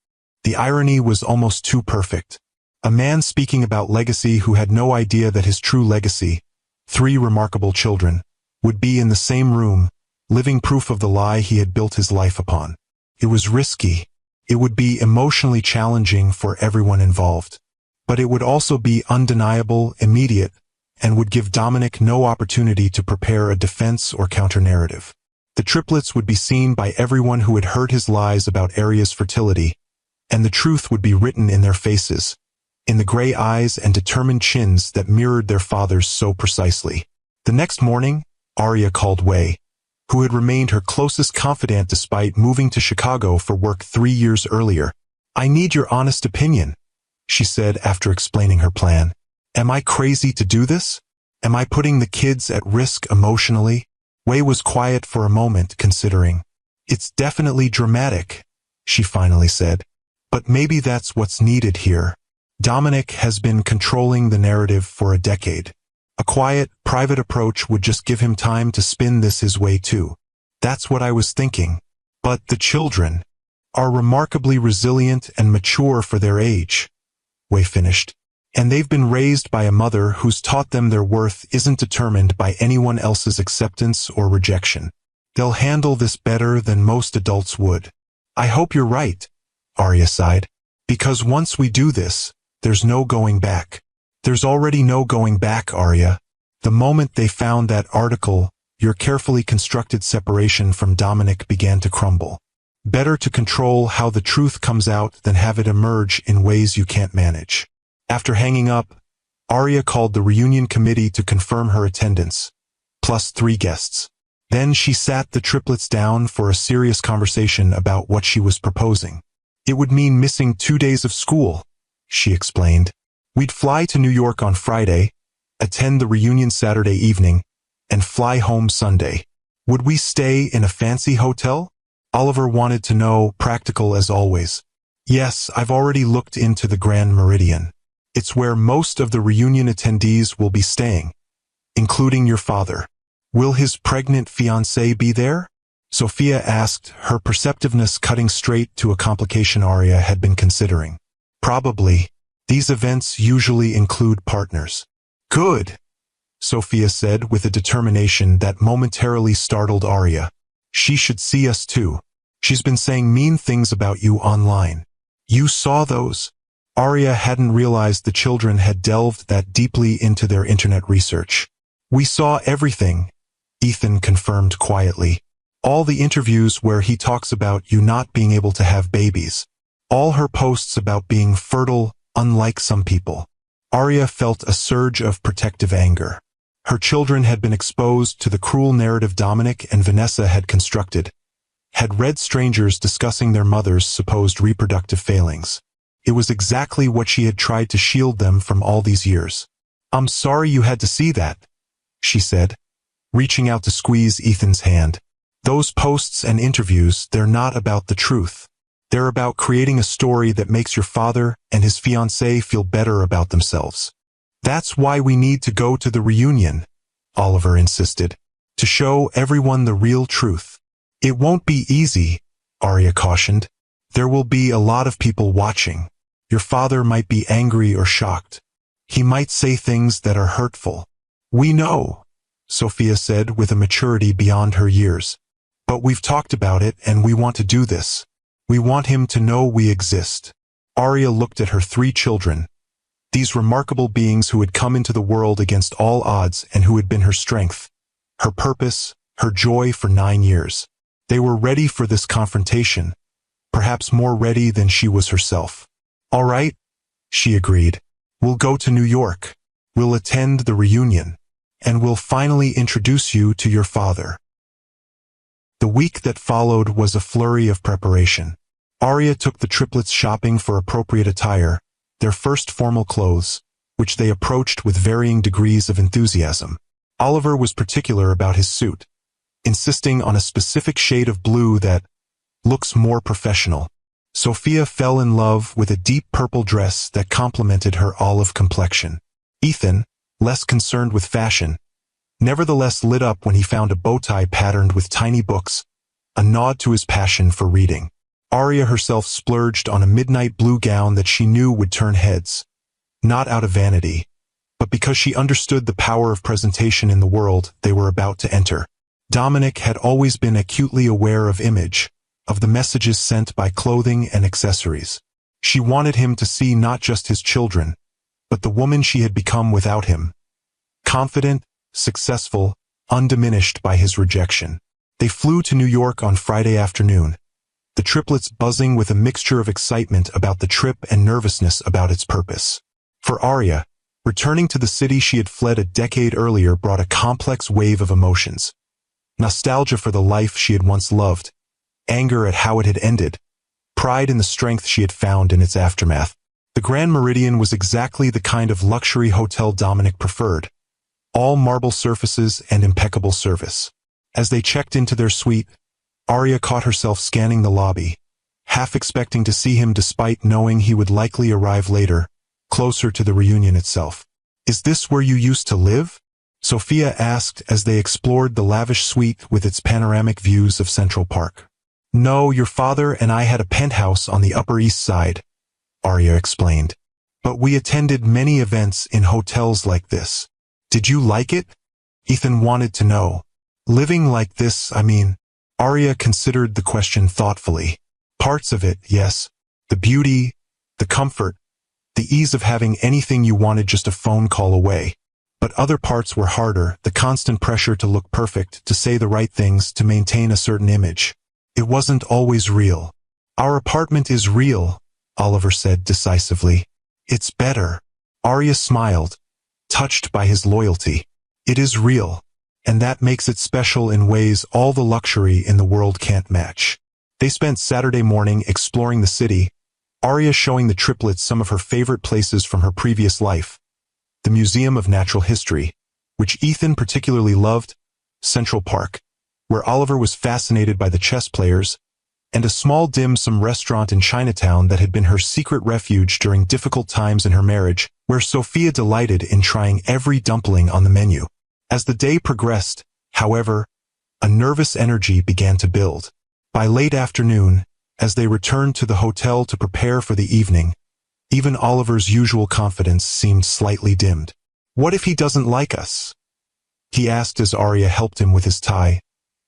The irony was almost too perfect. A man speaking about legacy who had no idea that his true legacy, 3 remarkable children, would be in the same room, living proof of the lie he had built his life upon. It was risky. It would be emotionally challenging for everyone involved. But it would also be undeniable, immediate, and would give Dominic no opportunity to prepare a defense or counter-narrative. The triplets would be seen by everyone who had heard his lies about Arya's fertility, and the truth would be written in their faces, in the gray eyes and determined chins that mirrored their father's so precisely. The next morning, Arya called Wei, who had remained her closest confidant despite moving to Chicago for work 3 years earlier. "I need your honest opinion," she said after explaining her plan. "Am I crazy to do this? Am I putting the kids at risk emotionally?" Wei was quiet for a moment, considering. "It's definitely dramatic," she finally said. "But maybe that's what's needed here. Dominic has been controlling the narrative for a decade. A quiet, private approach would just give him time to spin this his way too. That's what I was thinking. But the children are remarkably resilient and mature for their age," Wei finished. "And they've been raised by a mother who's taught them their worth isn't determined by anyone else's acceptance or rejection. They'll handle this better than most adults would." "I hope you're right," Arya sighed. "Because once we do this, there's no going back." "There's already no going back, Arya. The moment they found that article, your carefully constructed separation from Dominic began to crumble. Better to control how the truth comes out than have it emerge in ways you can't manage." After hanging up, Arya called the reunion committee to confirm her attendance, plus 3 guests. Then she sat the triplets down for a serious conversation about what she was proposing. "It would mean missing 2 days of school," she explained. "We'd fly to New York on Friday, attend the reunion Saturday evening, and fly home Sunday. Would we stay in a fancy hotel?" Oliver wanted to know, practical as always. "Yes, I've already looked into the Grand Meridian. It's where most of the reunion attendees will be staying, including your father." "Will his pregnant fiancée be there?" Sophia asked, her perceptiveness cutting straight to a complication Arya had been considering. "Probably. These events usually include partners." "Good," Sophia said with a determination that momentarily startled Arya. "She should see us too. She's been saying mean things about you online." "You saw those?" Arya hadn't realized the children had delved that deeply into their internet research. "We saw everything," Ethan confirmed quietly. "All the interviews where he talks about you not being able to have babies. All her posts about being fertile, unlike some people." Arya felt a surge of protective anger. Her children had been exposed to the cruel narrative Dominic and Vanessa had constructed, had read strangers discussing their mother's supposed reproductive failings. It was exactly what she had tried to shield them from all these years. "I'm sorry you had to see that," she said, reaching out to squeeze Ethan's hand. Those posts and interviews, they're not about the truth. They're about creating a story that makes your father and his fiancée feel better about themselves. That's why we need to go to the reunion, Oliver insisted, to show everyone the real truth. It won't be easy, Arya cautioned. There will be a lot of people watching. Your father might be angry or shocked. He might say things that are hurtful. We know, Sophia said with a maturity beyond her years. But we've talked about it and we want to do this. We want him to know we exist. Arya looked at her 3 children, these remarkable beings who had come into the world against all odds and who had been her strength, her purpose, her joy for 9 years. They were ready for this confrontation, perhaps more ready than she was herself. All right, she agreed. We'll go to New York. We'll attend the reunion. And we'll finally introduce you to your father. The week that followed was a flurry of preparation. Arya took the triplets shopping for appropriate attire, their first formal clothes, which they approached with varying degrees of enthusiasm. Oliver was particular about his suit, insisting on a specific shade of blue that looks more professional. Sophia fell in love with a deep purple dress that complemented her olive complexion. Ethan, less concerned with fashion, nevertheless lit up when he found a bow tie patterned with tiny books, a nod to his passion for reading. Arya herself splurged on a midnight blue gown that she knew would turn heads, not out of vanity, but because she understood the power of presentation in the world they were about to enter. Dominic had always been acutely aware of image, of the messages sent by clothing and accessories. She wanted him to see not just his children, but the woman she had become without him. Confident, successful, undiminished by his rejection. They flew to New York on Friday afternoon, the triplets buzzing with a mixture of excitement about the trip and nervousness about its purpose. For Arya, returning to the city she had fled a decade earlier brought a complex wave of emotions. Nostalgia for the life she had once loved, anger at how it had ended, pride in the strength she had found in its aftermath. The Grand Meridian was exactly the kind of luxury hotel Dominic preferred. All marble surfaces and impeccable service. As they checked into their suite, Arya caught herself scanning the lobby, half expecting to see him despite knowing he would likely arrive later, closer to the reunion itself. "Is this where you used to live?" Sophia asked as they explored the lavish suite with its panoramic views of Central Park. "No, your father and I had a penthouse on the Upper East Side," Arya explained. "But we attended many events in hotels like this. Did you like it?" Ethan wanted to know. "Living like this, I mean." Arya considered the question thoughtfully. Parts of it, yes. The beauty, the comfort, the ease of having anything you wanted just a phone call away. But other parts were harder, the constant pressure to look perfect, to say the right things, to maintain a certain image. It wasn't always real. "Our apartment is real," Oliver said decisively. "It's better." Arya smiled, touched by his loyalty. "It is real. And that makes it special in ways all the luxury in the world can't match." They spent Saturday morning exploring the city, Arya showing the triplets some of her favorite places from her previous life. The Museum of Natural History, which Ethan particularly loved, Central Park, where Oliver was fascinated by the chess players, and a small dim sum restaurant in Chinatown that had been her secret refuge during difficult times in her marriage, where Sophia delighted in trying every dumpling on the menu. As the day progressed, however, a nervous energy began to build. By late afternoon, as they returned to the hotel to prepare for the evening, even Oliver's usual confidence seemed slightly dimmed. "What if he doesn't like us?" he asked as Arya helped him with his tie,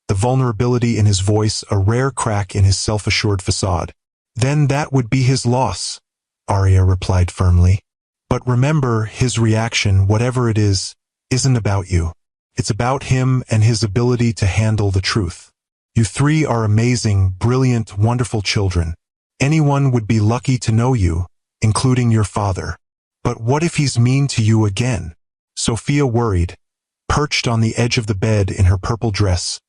the vulnerability in his voice a rare crack in his self-assured facade. "Then that would be his loss," Arya replied firmly. "But remember, his reaction, whatever it is, isn't about you. It's about him and his ability to handle the truth. You 3 are amazing, brilliant, wonderful children. Anyone would be lucky to know you, including your father. But what if he's mean to you again?" Sophia worried, perched on the edge of the bed in her purple dress,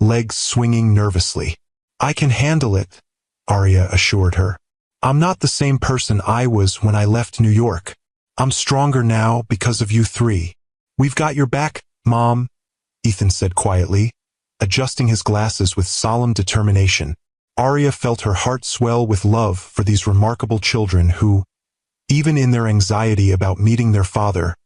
legs swinging nervously. "I can handle it," Arya assured her. "I'm not the same person I was when I left New York. I'm stronger now because of you 3. "We've got your back, Mom," Ethan said quietly, adjusting his glasses with solemn determination. Arya felt her heart swell with love for these remarkable children who, even in their anxiety about meeting their father,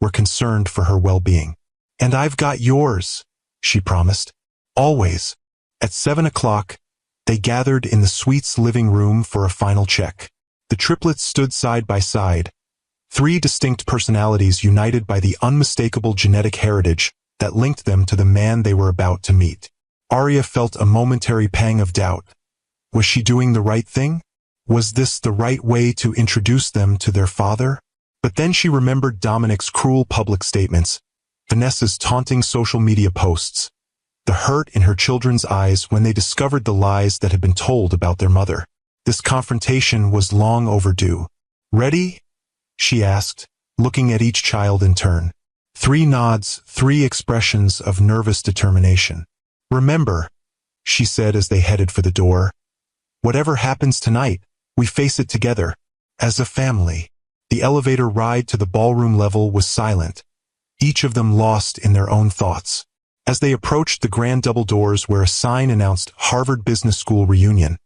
were concerned for her well-being. "And I've got yours," she promised. "Always." At 7 o'clock, they gathered in the suite's living room for a final check. The triplets stood side by side, three distinct personalities united by the unmistakable genetic heritage that linked them to the man they were about to meet. Arya felt a momentary pang of doubt. Was she doing the right thing? Was this the right way to introduce them to their father? But then she remembered Dominic's cruel public statements, Vanessa's taunting social media posts, the hurt in her children's eyes when they discovered the lies that had been told about their mother. This confrontation was long overdue. "Ready?" she asked, looking at each child in turn. 3 nods, 3 expressions of nervous determination. "Remember," she said as they headed for the door, "whatever happens tonight, we face it together, as a family." The elevator ride to the ballroom level was silent, each of them lost in their own thoughts. As they approached the grand double doors where a sign announced Harvard Business School reunion,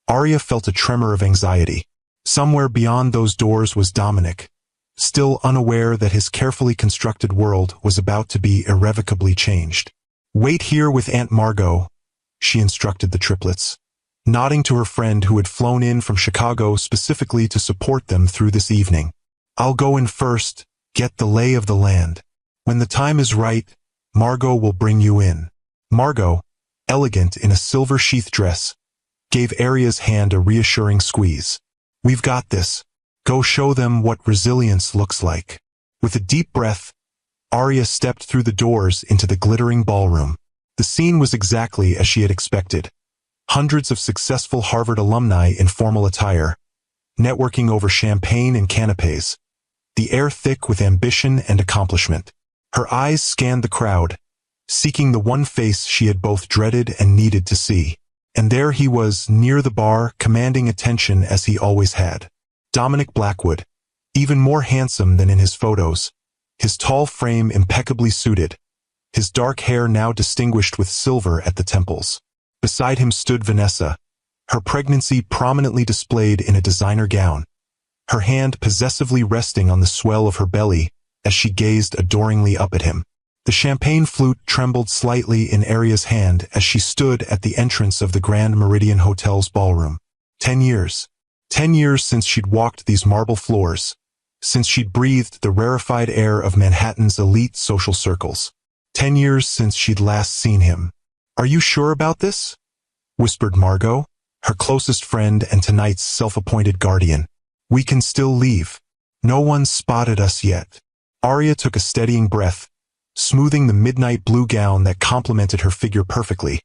Arya felt a tremor of anxiety. Somewhere beyond those doors was Dominic, still unaware that his carefully constructed world was about to be irrevocably changed. "Wait here with Aunt Margot," she instructed the triplets, nodding to her friend who had flown in from Chicago specifically to support them through this evening. "I'll go in first, get the lay of the land. When the time is right, Margot will bring you in." Margot, elegant in a silver sheath dress, gave Arya's hand a reassuring squeeze. "We've got this. Go show them what resilience looks like." With a deep breath, Arya stepped through the doors into the glittering ballroom. The scene was exactly as she had expected. Hundreds of successful Harvard alumni in formal attire, networking over champagne and canapes, the air thick with ambition and accomplishment. Her eyes scanned the crowd, seeking the one face she had both dreaded and needed to see. And there he was, near the bar, commanding attention as he always had. Dominic Blackwood, even more handsome than in his photos, his tall frame impeccably suited, his dark hair now distinguished with silver at the temples. Beside him stood Vanessa, her pregnancy prominently displayed in a designer gown, her hand possessively resting on the swell of her belly as she gazed adoringly up at him. The champagne flute trembled slightly in Arya's hand as she stood at the entrance of the Grand Meridian Hotel's ballroom. 10 years. 10 years since she'd walked these marble floors, since she'd breathed the rarefied air of Manhattan's elite social circles. 10 years since she'd last seen him. "Are you sure about this?" whispered Margot, her closest friend and tonight's self-appointed guardian. "We can still leave. No one's spotted us yet." Arya took a steadying breath, smoothing the midnight blue gown that complemented her figure perfectly,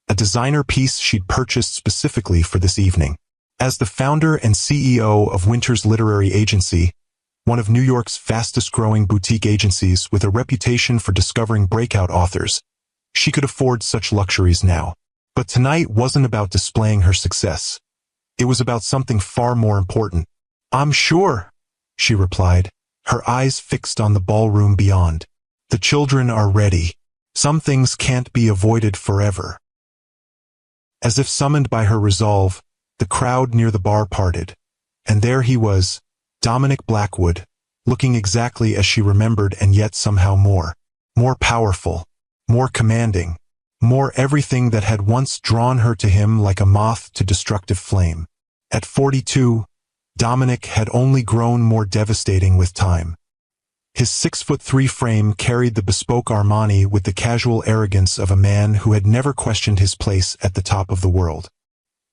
a designer piece she'd purchased specifically for this evening. As the founder and CEO of Winter's Literary Agency, one of New York's fastest-growing boutique agencies with a reputation for discovering breakout authors, she could afford such luxuries now. But tonight wasn't about displaying her success. It was about something far more important. "I'm sure," she replied, her eyes fixed on the ballroom beyond. "The children are ready. Some things can't be avoided forever." As if summoned by her resolve, the crowd near the bar parted, and there he was, Dominic Blackwood, looking exactly as she remembered and yet somehow more powerful, more commanding, more everything that had once drawn her to him like a moth to destructive flame. At 42, Dominic had only grown more devastating with time. His 6'3" frame carried the bespoke Armani with the casual arrogance of a man who had never questioned his place at the top of the world.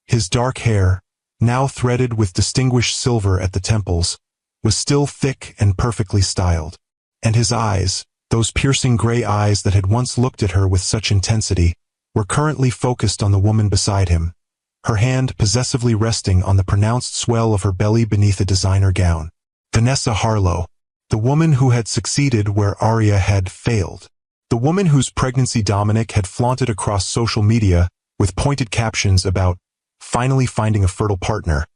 His dark hair, now threaded with distinguished silver at the temples, was still thick and perfectly styled. And his eyes, those piercing gray eyes that had once looked at her with such intensity, were currently focused on the woman beside him, her hand possessively resting on the pronounced swell of her belly beneath a designer gown. Vanessa Harlow, the woman who had succeeded where Arya had failed. The woman whose pregnancy Dominic had flaunted across social media with pointed captions about finally finding a fertile partner,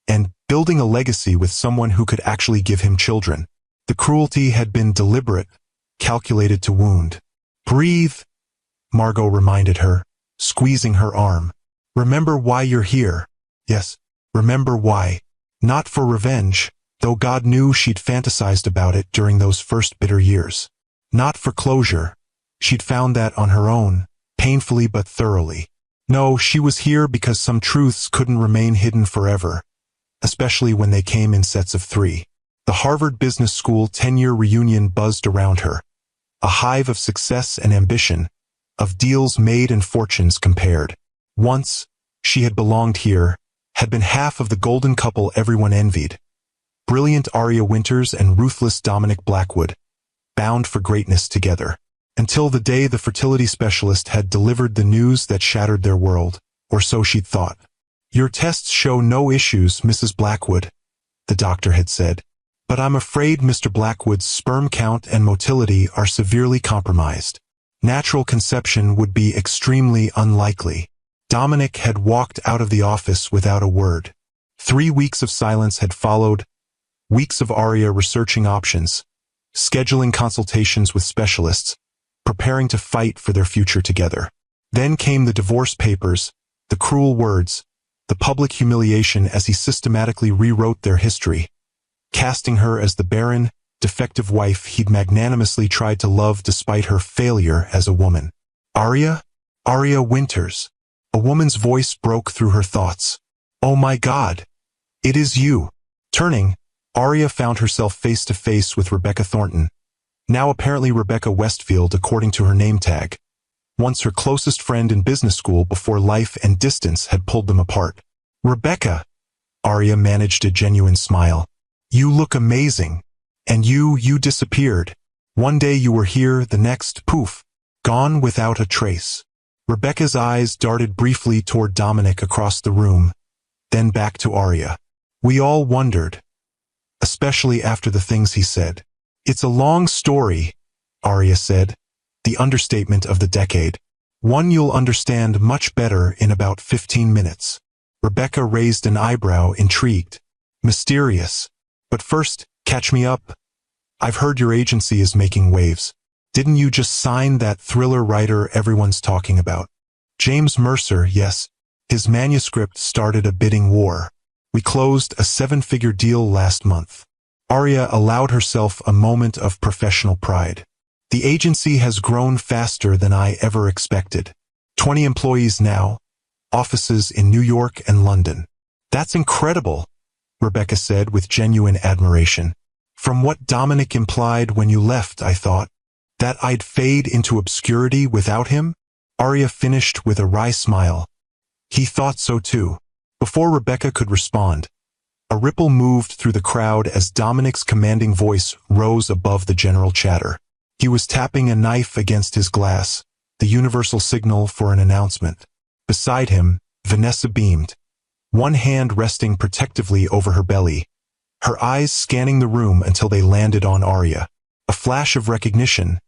and building a legacy with someone who could actually give him children. The cruelty had been deliberate, calculated to wound. "Breathe," Margot reminded her, squeezing her arm. Remember why you're here. Yes, remember why. Not for revenge, though God knew she'd fantasized about it during those first bitter years. Not for closure. She'd found that on her own, painfully but thoroughly. No, she was here because some truths couldn't remain hidden forever, especially when they came in sets of 3. The Harvard Business School 10-year reunion buzzed around her, a hive of success and ambition, of deals made and fortunes compared. Once, she had belonged here, had been half of the golden couple everyone envied. Brilliant Aria Winters and ruthless Dominic Blackwood, bound for greatness together. Until the day the fertility specialist had delivered the news that shattered their world, or so she'd thought. Your tests show no issues, Mrs. Blackwood, the doctor had said. But I'm afraid Mr. Blackwood's sperm count and motility are severely compromised. Natural conception would be extremely unlikely. Dominic had walked out of the office without a word. 3 weeks of silence had followed, weeks of Aria researching options, scheduling consultations with specialists, preparing to fight for their future together. Then came the divorce papers, the cruel words, the public humiliation as he systematically rewrote their history, casting her as the barren, defective wife he'd magnanimously tried to love despite her failure as a woman. Aria? Aria Winters. A woman's voice broke through her thoughts. Oh my God! It is you! Turning, Aria found herself face to face with Rebecca Thornton, now apparently Rebecca Westfield according to her name tag, once her closest friend in business school before life and distance had pulled them apart. Rebecca! Aria managed a genuine smile. You look amazing. And you disappeared. One day you were here, the next, poof, gone without a trace. Rebecca's eyes darted briefly toward Dominic across the room, then back to Aria. We all wondered, especially after the things he said. It's a long story, Aria said, the understatement of the decade. One you'll understand much better in about 15 minutes. Rebecca raised an eyebrow, intrigued. Mysterious. But first, catch me up. I've heard your agency is making waves. Didn't you just sign that thriller writer everyone's talking about? James Mercer, yes. His manuscript started a bidding war. We closed a 7-figure deal last month. Aria allowed herself a moment of professional pride. The agency has grown faster than I ever expected. 20 employees now, offices in New York and London. That's incredible, Rebecca said with genuine admiration. From what Dominic implied when you left, I thought, that I'd fade into obscurity without him? Aria finished with a wry smile. He thought so too. Before Rebecca could respond, a ripple moved through the crowd as Dominic's commanding voice rose above the general chatter. He was tapping a knife against his glass, the universal signal for an announcement. Beside him, Vanessa beamed, one hand resting protectively over her belly, her eyes scanning the room until they landed on Aria. A flash of recognition,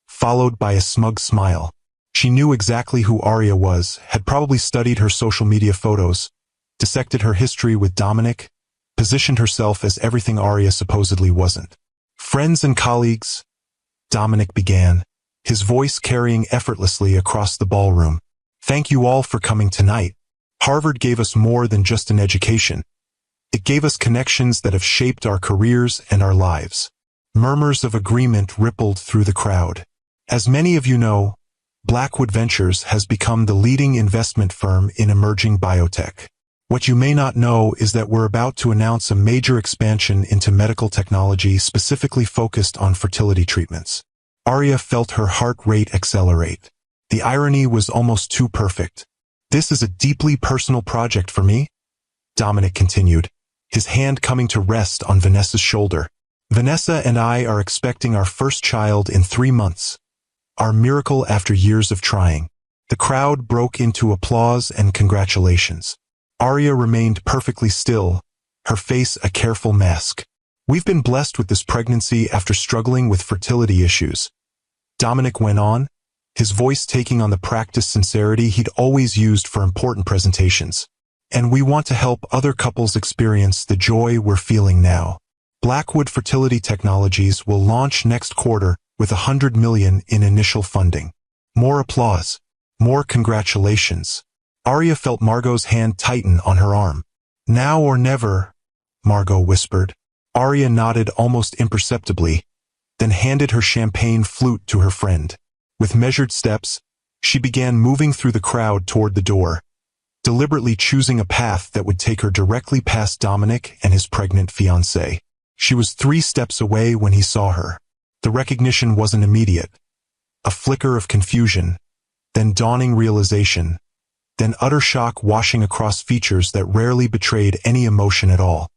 followed by a smug smile. She knew exactly who Aria was, had probably studied her social media photos, dissected her history with Dominic, positioned herself as everything Aria supposedly wasn't. Friends and colleagues, Dominic began, his voice carrying effortlessly across the ballroom. Thank you all for coming tonight. Harvard gave us more than just an education. It gave us connections that have shaped our careers and our lives. Murmurs of agreement rippled through the crowd. As many of you know, Blackwood Ventures has become the leading investment firm in emerging biotech. What you may not know is that we're about to announce a major expansion into medical technology specifically focused on fertility treatments. Aria felt her heart rate accelerate. The irony was almost too perfect. This is a deeply personal project for me, Dominic continued, his hand coming to rest on Vanessa's shoulder. Vanessa and I are expecting our first child in 3 months. Our miracle after years of trying. The crowd broke into applause and congratulations. Aria remained perfectly still, her face a careful mask. We've been blessed with this pregnancy after struggling with fertility issues. Dominic went on, his voice taking on the practiced sincerity he'd always used for important presentations. And we want to help other couples experience the joy we're feeling now. Blackwood Fertility Technologies will launch next quarter with $100 million in initial funding. More applause. More congratulations. Arya felt Margot's hand tighten on her arm. Now or never, Margot whispered. Arya nodded almost imperceptibly, then handed her champagne flute to her friend. With measured steps, she began moving through the crowd toward the door, deliberately choosing a path that would take her directly past Dominic and his pregnant fiancée. She was 3 steps away when he saw her. The recognition wasn't immediate. A flicker of confusion, then dawning realization, then utter shock washing across features that rarely betrayed any emotion at all.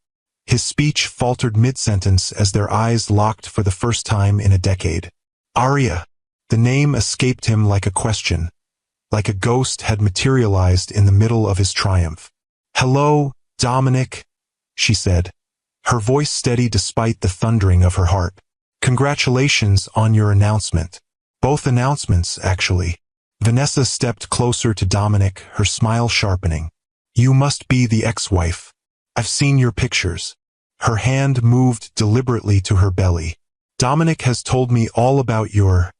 His speech faltered mid-sentence as their eyes locked for the first time in a decade. Arya. The name escaped him like a question, like a ghost had materialized in the middle of his triumph. Hello, Dominic, she said, her voice steady despite the thundering of her heart. Congratulations on your announcement. Both announcements, actually. Vanessa stepped closer to Dominic, her smile sharpening. You must be the ex-wife. I've seen your pictures. Her hand moved deliberately to her belly. Dominic has told me all about your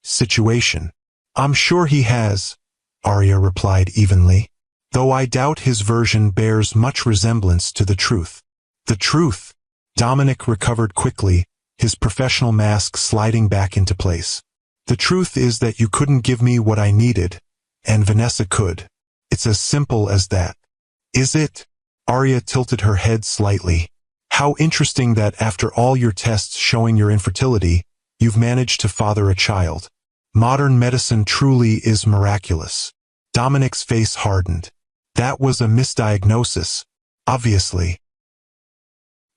situation. I'm sure he has, Arya replied evenly, though I doubt his version bears much resemblance to the truth. The truth? Dominic recovered quickly, his professional mask sliding back into place. The truth is that you couldn't give me what I needed, and Vanessa could. It's as simple as that. Is it? Arya tilted her head slightly. How interesting that after all your tests showing your infertility, you've managed to father a child. Modern medicine truly is miraculous. Dominic's face hardened. That was a misdiagnosis, obviously.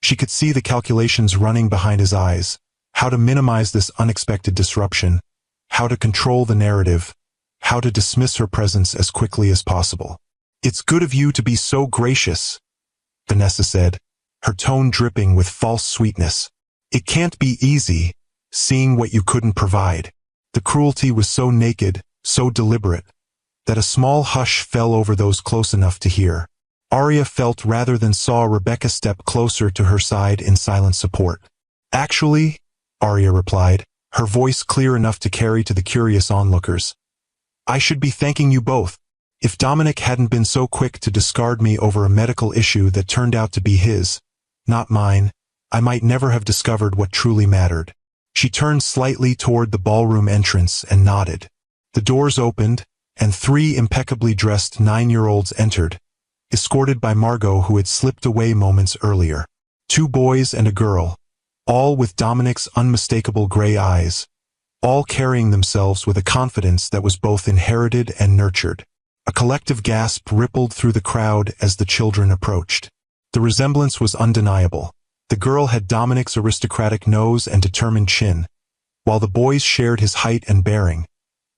She could see the calculations running behind his eyes, how to minimize this unexpected disruption, how to control the narrative, how to dismiss her presence as quickly as possible. It's good of you to be so gracious, Vanessa said, her tone dripping with false sweetness. It can't be easy, seeing what you couldn't provide. The cruelty was so naked, so deliberate, that a small hush fell over those close enough to hear. Arya felt rather than saw Rebecca step closer to her side in silent support. Actually, Arya replied, her voice clear enough to carry to the curious onlookers. I should be thanking you both. If Dominic hadn't been so quick to discard me over a medical issue that turned out to be his, not mine, I might never have discovered what truly mattered. She turned slightly toward the ballroom entrance and nodded. The doors opened, and 3 impeccably dressed 9-year-olds entered, escorted by Margot who had slipped away moments earlier. 2 boys and a girl, all with Dominic's unmistakable gray eyes, all carrying themselves with a confidence that was both inherited and nurtured. A collective gasp rippled through the crowd as the children approached. The resemblance was undeniable. The girl had Dominic's aristocratic nose and determined chin, while the boys shared his height and bearing,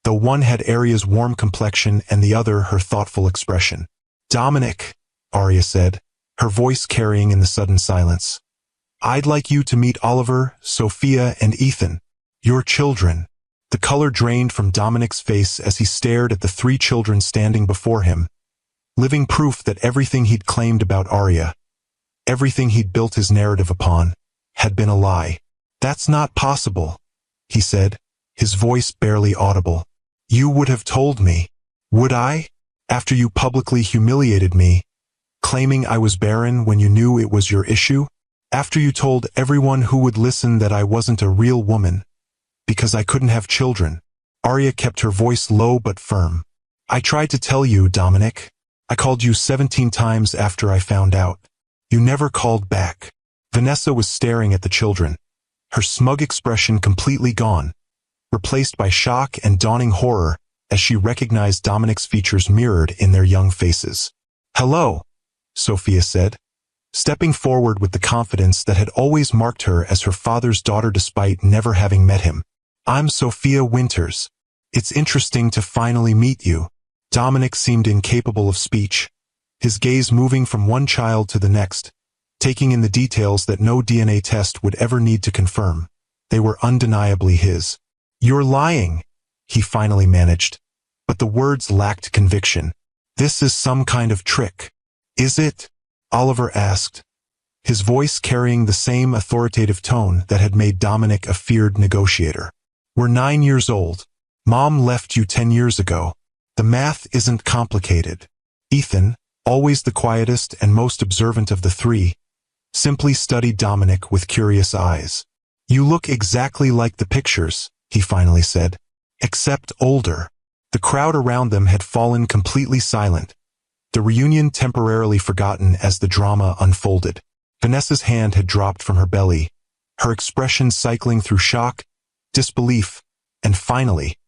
though one had Arya's warm complexion and the other her thoughtful expression. Dominic, Arya said, her voice carrying in the sudden silence. I'd like you to meet Oliver, Sophia, and Ethan, your children. The color drained from Dominic's face as he stared at the 3 children standing before him, living proof that everything he'd claimed about Arya, everything he'd built his narrative upon, had been a lie. That's not possible, he said, his voice barely audible. You would have told me, would I? After you publicly humiliated me, claiming I was barren when you knew it was your issue? After you told everyone who would listen that I wasn't a real woman, because I couldn't have children. Arya kept her voice low but firm. I tried to tell you, Dominic. I called you 17 times after I found out. You never called back. Vanessa was staring at the children, her smug expression completely gone, replaced by shock and dawning horror as she recognized Dominic's features mirrored in their young faces. Hello, Sophia said, stepping forward with the confidence that had always marked her as her father's daughter despite never having met him. I'm Sophia Winters. It's interesting to finally meet you. Dominic seemed incapable of speech, his gaze moving from one child to the next, taking in the details that no DNA test would ever need to confirm. They were undeniably his. You're lying, he finally managed, but the words lacked conviction. This is some kind of trick. Is it? Oliver asked, his voice carrying the same authoritative tone that had made Dominic a feared negotiator. We're 9 years old. Mom left you 10 years ago. The math isn't complicated. Ethan, always the quietest and most observant of the three, simply studied Dominic with curious eyes. You look exactly like the pictures, he finally said, except older. The crowd around them had fallen completely silent, the reunion temporarily forgotten as the drama unfolded. Vanessa's hand had dropped from her belly, her expression cycling through shock, disbelief, and finally,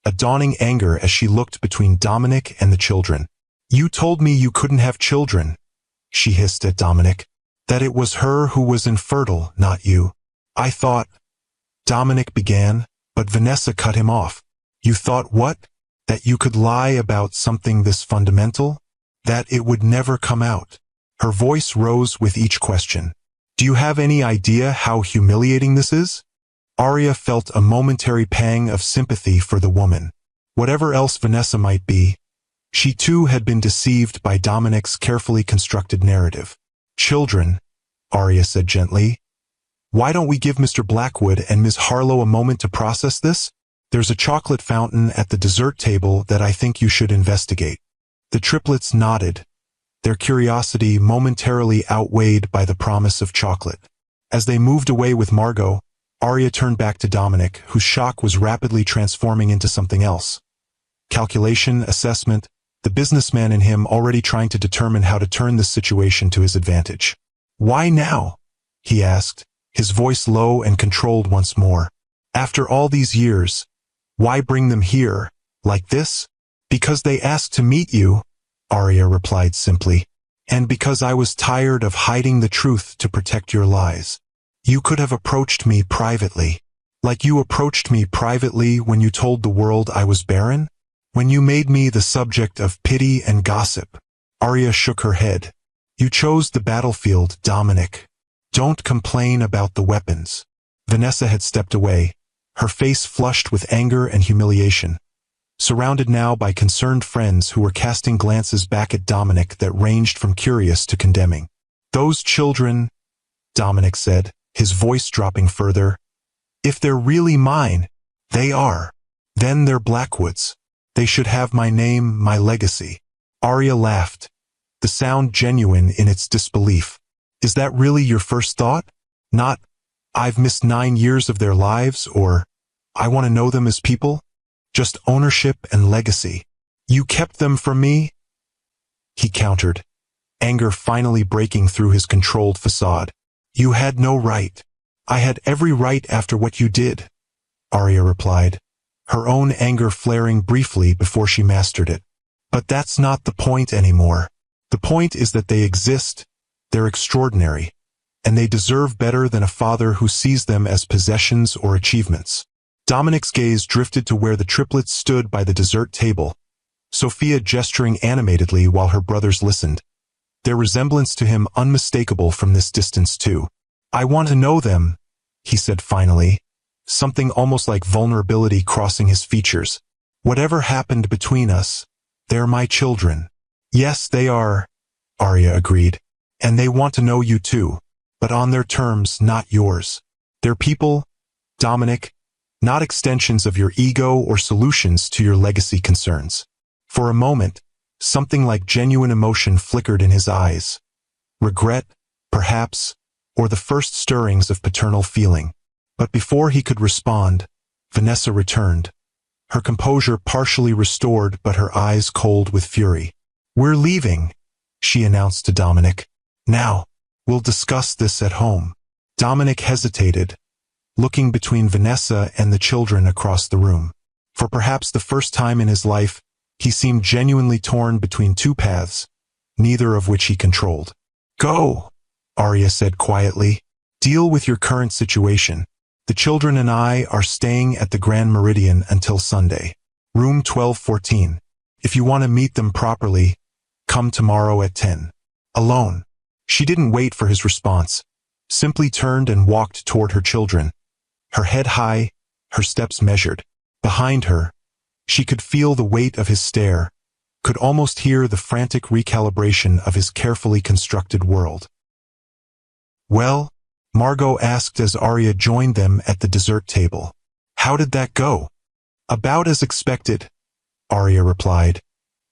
a dawning anger as she looked between Dominic and the children. You told me you couldn't have children, she hissed at Dominic, that it was her who was infertile, not you. I thought, Dominic began, but Vanessa cut him off. You thought what? That you could lie about something this fundamental? That it would never come out? Her voice rose with each question. Do you have any idea how humiliating this is? Arya felt a momentary pang of sympathy for the woman. Whatever else Vanessa might be, she too had been deceived by Dominic's carefully constructed narrative. Children, Arya said gently. Why don't we give Mr. Blackwood and Ms. Harlow a moment to process this? There's a chocolate fountain at the dessert table that I think you should investigate. The triplets nodded, their curiosity momentarily outweighed by the promise of chocolate. As they moved away with Margot, Arya turned back to Dominic, whose shock was rapidly transforming into something else. Calculation, assessment, the businessman in him already trying to determine how to turn this situation to his advantage. Why now? He asked, his voice low and controlled once more. After all these years, why bring them here, like this? Because they asked to meet you, Arya replied simply, and because I was tired of hiding the truth to protect your lies. You could have approached me privately, like you approached me privately when you told the world I was barren, when you made me the subject of pity and gossip. Arya shook her head. You chose the battlefield, Dominic. Don't complain about the weapons. Vanessa had stepped away, her face flushed with anger and humiliation, surrounded now by concerned friends who were casting glances back at Dominic that ranged from curious to condemning. Those children, Dominic said, his voice dropping further. If they're really mine, they are. Then they're Blackwood's. They should have my name, my legacy. Arya laughed, the sound genuine in its disbelief. Is that really your first thought? Not, I've missed 9 years of their lives, or, I want to know them as people? Just ownership and legacy. You kept them from me? He countered, anger finally breaking through his controlled facade. You had no right. I had every right after what you did, Arya replied, her own anger flaring briefly before she mastered it. But that's not the point anymore. The point is that they exist, they're extraordinary, and they deserve better than a father who sees them as possessions or achievements. Dominic's gaze drifted to where the triplets stood by the dessert table, Sophia gesturing animatedly while her brothers listened, their resemblance to him unmistakable from this distance too. I want to know them, he said finally, something almost like vulnerability crossing his features. Whatever happened between us, they're my children. Yes, they are, Arya agreed, and they want to know you too, but on their terms, not yours. They're people, Dominic, not extensions of your ego or solutions to your legacy concerns. For a moment, something like genuine emotion flickered in his eyes. Regret, perhaps, or the first stirrings of paternal feeling. But before he could respond, Vanessa returned, her composure partially restored but her eyes cold with fury. We're leaving, she announced to Dominic. Now, we'll discuss this at home. Dominic hesitated, looking between Vanessa and the children across the room. For perhaps the first time in his life, he seemed genuinely torn between two paths, neither of which he controlled. Go, Arya said quietly. Deal with your current situation. The children and I are staying at the Grand Meridian until Sunday. Room 1214. If you want to meet them properly, come tomorrow at 10. Alone. She didn't wait for his response, simply turned and walked toward her children. Her head high, her steps measured. Behind her, she could feel the weight of his stare, could almost hear the frantic recalibration of his carefully constructed world. Well, Margot asked as Arya joined them at the dessert table. How did that go? About as expected, Arya replied,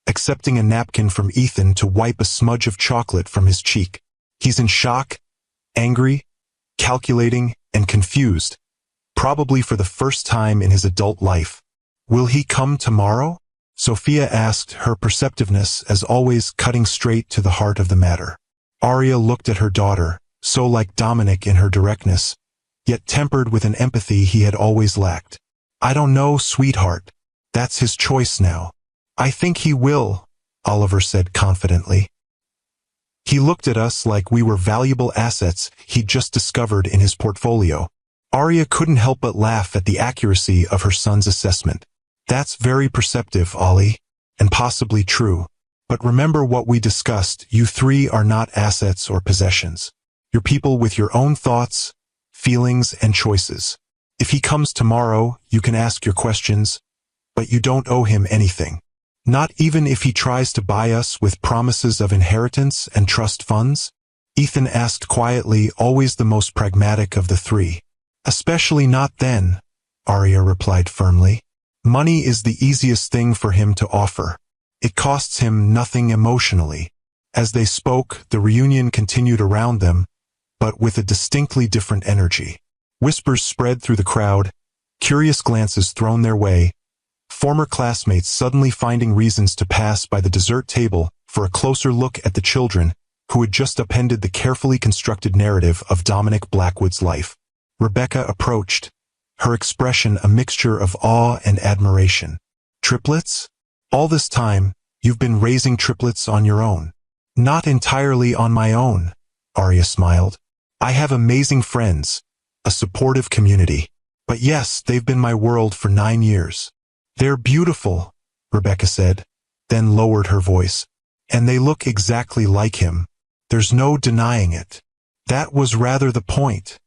accepting a napkin from Ethan to wipe a smudge of chocolate from his cheek. He's in shock, angry, calculating, and confused, probably for the first time in his adult life. Will he come tomorrow? Sophia asked, her perceptiveness as always cutting straight to the heart of the matter. Arya looked at her daughter, so like Dominic in her directness, yet tempered with an empathy he had always lacked. I don't know, sweetheart. That's his choice now. I think he will, Oliver said confidently. He looked at us like we were valuable assets he'd just discovered in his portfolio. Arya couldn't help but laugh at the accuracy of her son's assessment. That's very perceptive, Ollie, and possibly true. But remember what we discussed, you three are not assets or possessions. You're people with your own thoughts, feelings, and choices. If he comes tomorrow, you can ask your questions, but you don't owe him anything. Not even if he tries to buy us with promises of inheritance and trust funds? Ethan asked quietly, always the most pragmatic of the three. Especially not then, Arya replied firmly. Money is the easiest thing for him to offer. It costs him nothing emotionally. As they spoke, the reunion continued around them, but with a distinctly different energy. Whispers spread through the crowd, curious glances thrown their way, former classmates suddenly finding reasons to pass by the dessert table for a closer look at the children who had just appended the carefully constructed narrative of Dominic Blackwood's life. Rebecca approached, her expression a mixture of awe and admiration. Triplets? All this time, you've been raising triplets on your own. Not entirely on my own, Arya smiled. I have amazing friends, a supportive community. But yes, they've been my world for 9 years. They're beautiful, Rebecca said, then lowered her voice. And they look exactly like him. There's no denying it. That was rather the point,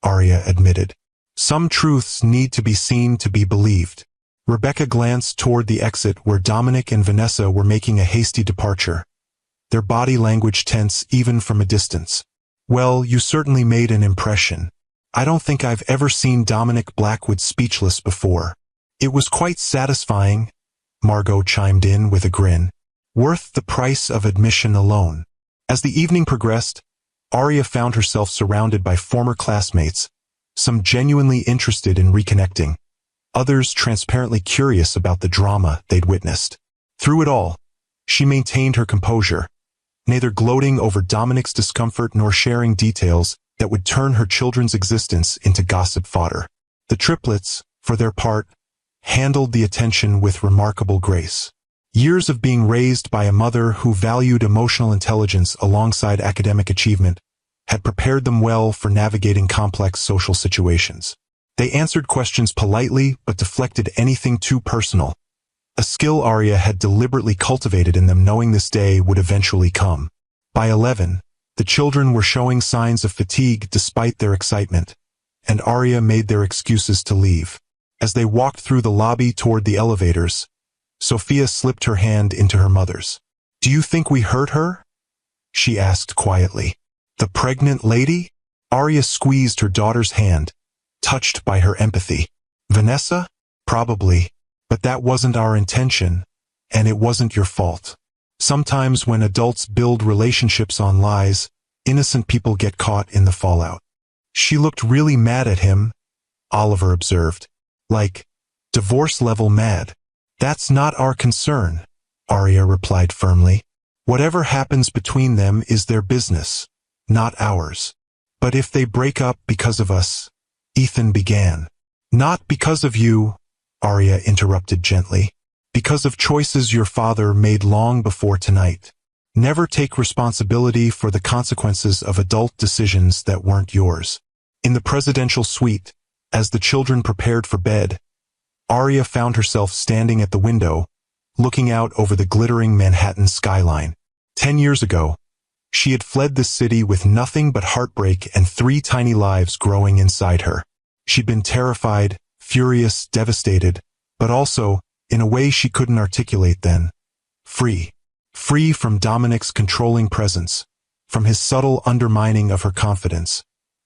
Arya admitted. Some truths need to be seen to be believed. Rebecca glanced toward the exit where Dominic and Vanessa were making a hasty departure, their body language tense even from a distance. Well, you certainly made an impression. I don't think I've ever seen Dominic Blackwood speechless before. It was quite satisfying, Margot chimed in with a grin. Worth the price of admission alone. As the evening progressed, Arya found herself surrounded by former classmates, some genuinely interested in reconnecting, others transparently curious about the drama they'd witnessed. Through it all, she maintained her composure, neither gloating over Dominic's discomfort nor sharing details that would turn her children's existence into gossip fodder. The triplets, for their part, handled the attention with remarkable grace. Years of being raised by a mother who valued emotional intelligence alongside academic achievement had prepared them well for navigating complex social situations. They answered questions politely but deflected anything too personal, a skill Arya had deliberately cultivated in them, knowing this day would eventually come. By 11, the children were showing signs of fatigue despite their excitement, and Arya made their excuses to leave. As they walked through the lobby toward the elevators, Sophia slipped her hand into her mother's. Do you think we hurt her? She asked quietly. The pregnant lady? Arya squeezed her daughter's hand, touched by her empathy. Vanessa? Probably, but that wasn't our intention, and it wasn't your fault. Sometimes when adults build relationships on lies, innocent people get caught in the fallout. She looked really mad at him, Oliver observed. Like, divorce-level mad. That's not our concern, Arya replied firmly. Whatever happens between them is their business, not ours. But if they break up because of us, Ethan began. Not because of you, Arya interrupted gently. Because of choices your father made long before tonight. Never take responsibility for the consequences of adult decisions that weren't yours. In the presidential suite, as the children prepared for bed, Arya found herself standing at the window, looking out over the glittering Manhattan skyline. 10 years ago, she had fled the city with nothing but heartbreak and 3 tiny lives growing inside her. She'd been terrified, furious, devastated, but also, in a way she couldn't articulate then, free. Free from Dominic's controlling presence, from his subtle undermining of her confidence,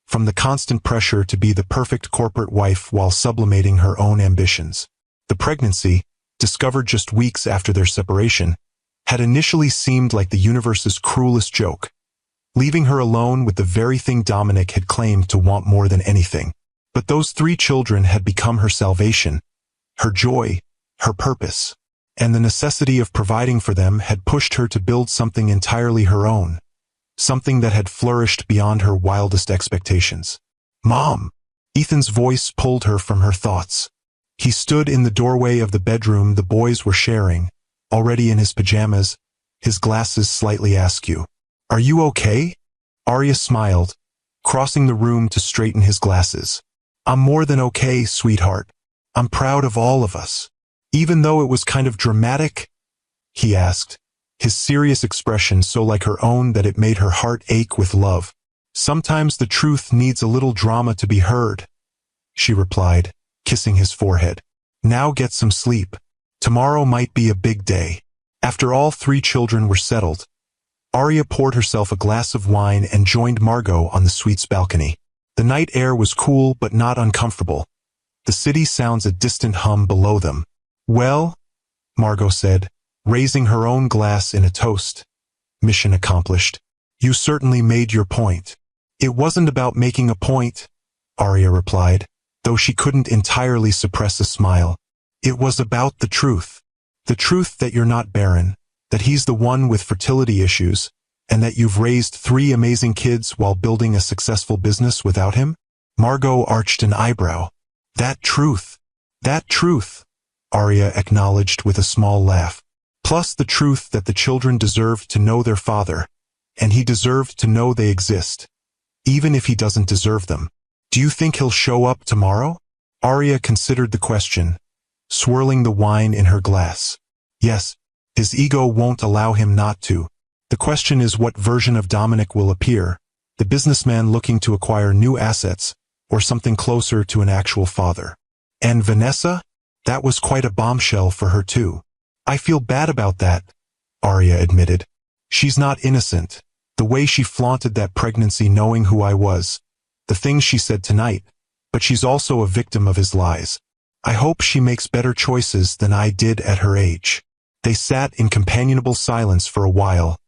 from the constant pressure to be the perfect corporate wife while sublimating her own ambitions. The pregnancy, discovered just weeks after their separation, had initially seemed like the universe's cruelest joke, leaving her alone with the very thing Dominic had claimed to want more than anything. But those 3 children had become her salvation, her joy, her purpose, and the necessity of providing for them had pushed her to build something entirely her own, something that had flourished beyond her wildest expectations. "Mom!" Ethan's voice pulled her from her thoughts. He stood in the doorway of the bedroom the boys were sharing, already in his pajamas, his glasses slightly askew. "Are you okay?" Arya smiled, crossing the room to straighten his glasses. "I'm more than okay, sweetheart. I'm proud of all of us." "Even though it was kind of dramatic?" he asked, his serious expression so like her own that it made her heart ache with love. "Sometimes the truth needs a little drama to be heard," she replied, kissing his forehead. "Now get some sleep. Tomorrow might be a big day." After all 3 children were settled, Arya poured herself a glass of wine and joined Margot on the suite's balcony. The night air was cool but not uncomfortable. The city sounds a distant hum below them. "Well," Margot said, raising her own glass in a toast. "Mission accomplished. You certainly made your point." "It wasn't about making a point," Arya replied, though she couldn't entirely suppress a smile. "It was about the truth. The truth that you're not barren, that he's the one with fertility issues, and that you've raised 3 amazing kids while building a successful business without him." Margot arched an eyebrow. That truth, Arya acknowledged with a small laugh. "Plus the truth that the children deserved to know their father, and he deserved to know they exist, even if he doesn't deserve them. Do you think he'll show up tomorrow?" Arya considered the question, swirling the wine in her glass. "Yes, his ego won't allow him not to. The question is what version of Dominic will appear, the businessman looking to acquire new assets, or something closer to an actual father." "And Vanessa? That was quite a bombshell for her too." "I feel bad about that," Arya admitted. "She's not innocent. The way she flaunted that pregnancy knowing who I was, the things she said tonight, but she's also a victim of his lies. I hope she makes better choices than I did at her age." They sat in companionable silence for a while,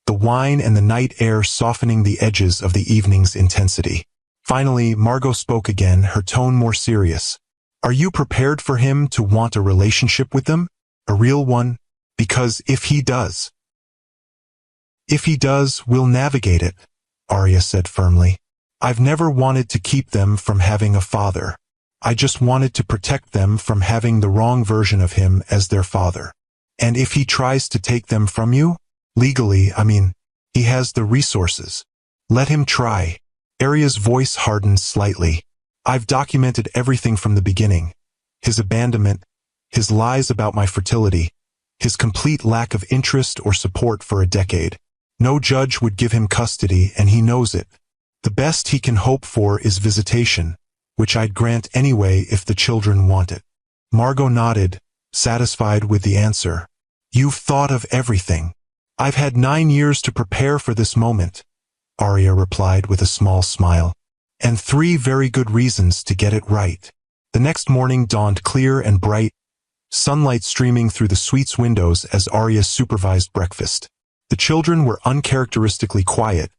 the wine and the night air softening the edges of the evening's intensity. Finally, Margot spoke again, her tone more serious. "Are you prepared for him to want a relationship with them? A real one? Because if he does, we'll navigate it," Arya said firmly. "I've never wanted to keep them from having a father. I just wanted to protect them from having the wrong version of him as their father. And if he tries to take them from you, legally, he has the resources. Let him try." Arya's voice hardened slightly. "I've documented everything from the beginning. His abandonment, his lies about my fertility, his complete lack of interest or support for a decade. No judge would give him custody, and he knows it. The best he can hope for is visitation, which I'd grant anyway if the children want it." Margot nodded, satisfied with the answer. "You've thought of everything." "I've had 9 years to prepare for this moment," Arya replied with a small smile. "And 3 very good reasons to get it right." The next morning dawned clear and bright, sunlight streaming through the suite's windows as Arya supervised breakfast. The children were uncharacteristically quiet,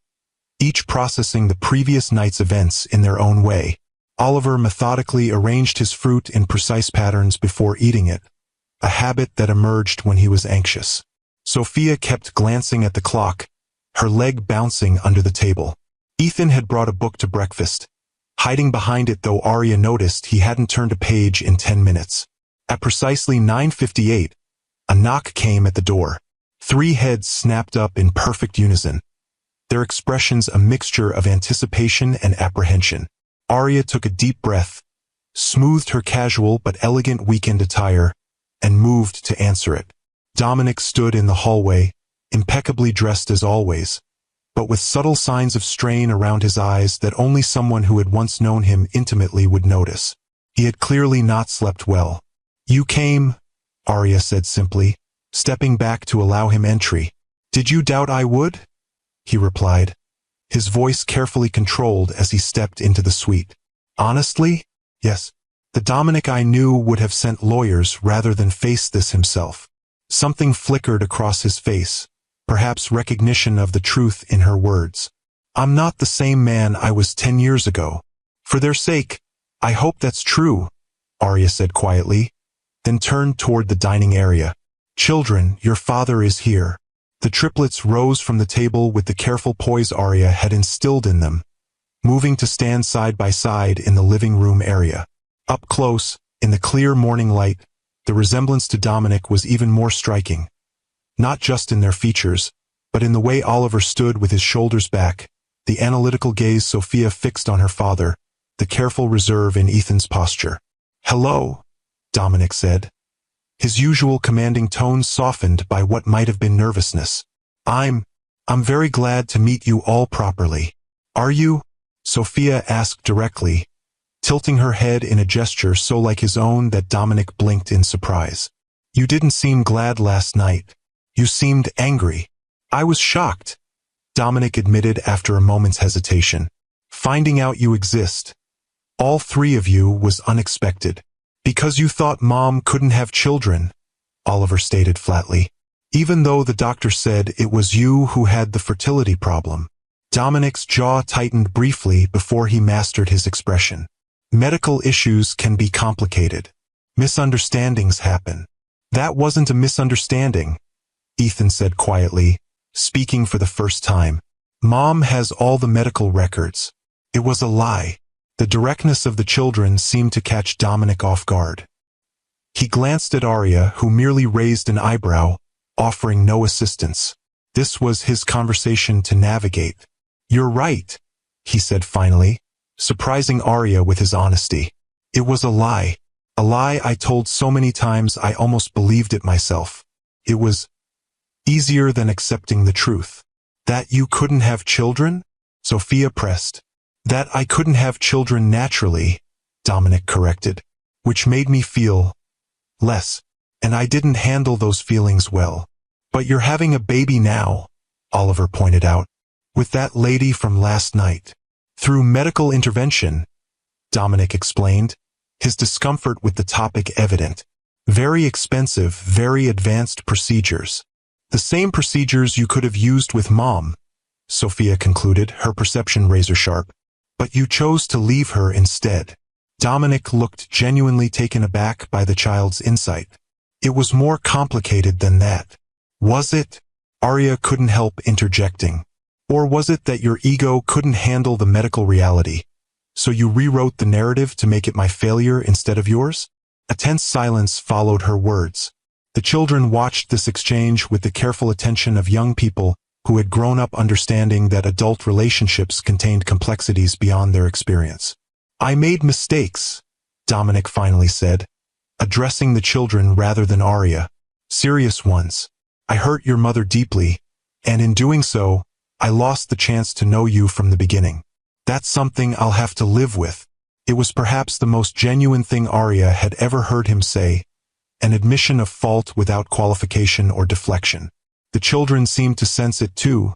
each processing the previous night's events in their own way. Oliver methodically arranged his fruit in precise patterns before eating it, a habit that emerged when he was anxious. Sophia kept glancing at the clock, her leg bouncing under the table. Ethan had brought a book to breakfast, hiding behind it though Arya noticed he hadn't turned a page in 10 minutes. At precisely 9:58, a knock came at the door. 3 heads snapped up in perfect unison, their expressions a mixture of anticipation and apprehension. Arya took a deep breath, smoothed her casual but elegant weekend attire, and moved to answer it. Dominic stood in the hallway, impeccably dressed as always, but with subtle signs of strain around his eyes that only someone who had once known him intimately would notice. He had clearly not slept well. "You came," Arya said simply, stepping back to allow him entry. "Did you doubt I would?" he replied, his voice carefully controlled as he stepped into the suite. "Honestly, yes. The Dominic I knew would have sent lawyers rather than face this himself. Something flickered across his face, perhaps recognition of the truth in her words. I'm not the same man I was 10 years ago. For their sake, I hope that's true, Arya said quietly, then turned toward the dining area. Children, your father is here. The triplets rose from the table with the careful poise Arya had instilled in them, moving to stand side by side in the living room area. Up close, in the clear morning light, the resemblance to Dominic was even more striking. Not just in their features, but in the way Oliver stood with his shoulders back, the analytical gaze Sophia fixed on her father, the careful reserve in Ethan's posture. Hello, Dominic said. His usual commanding tone softened by what might have been nervousness. I'm very glad to meet you all properly. Are you? Sophia asked directly, tilting her head in a gesture so like his own that Dominic blinked in surprise. You didn't seem glad last night. You seemed angry. I was shocked, Dominic admitted after a moment's hesitation. Finding out you exist, all three of you, was unexpected. Because you thought Mom couldn't have children, Oliver stated flatly. Even though the doctor said it was you who had the fertility problem. Dominic's jaw tightened briefly before he mastered his expression. Medical issues can be complicated. Misunderstandings happen. That wasn't a misunderstanding, Ethan said quietly, speaking for the first time. Mom has all the medical records. It was a lie. The directness of the children seemed to catch Dominic off guard. He glanced at Arya, who merely raised an eyebrow, offering no assistance. This was his conversation to navigate. You're right, he said finally, surprising Arya with his honesty. It was a lie I told so many times I almost believed it myself. It was easier than accepting the truth. That you couldn't have children? Sophia pressed. That I couldn't have children naturally, Dominic corrected, which made me feel less, and I didn't handle those feelings well. But you're having a baby now, Oliver pointed out, with that lady from last night. Through medical intervention, Dominic explained, his discomfort with the topic evident. Very expensive, very advanced procedures. The same procedures you could have used with Mom, Sophia concluded, her perception razor-sharp. But you chose to leave her instead. Dominic looked genuinely taken aback by the child's insight. It was more complicated than that. Was it? Arya couldn't help interjecting. Or was it that your ego couldn't handle the medical reality? So you rewrote the narrative to make it my failure instead of yours? A tense silence followed her words. The children watched this exchange with the careful attention of young people who had grown up understanding that adult relationships contained complexities beyond their experience. I made mistakes, Dominic finally said, addressing the children rather than Arya. Serious ones. I hurt your mother deeply, and in doing so, I lost the chance to know you from the beginning. That's something I'll have to live with. It was perhaps the most genuine thing Arya had ever heard him say, an admission of fault without qualification or deflection. The children seemed to sense it too,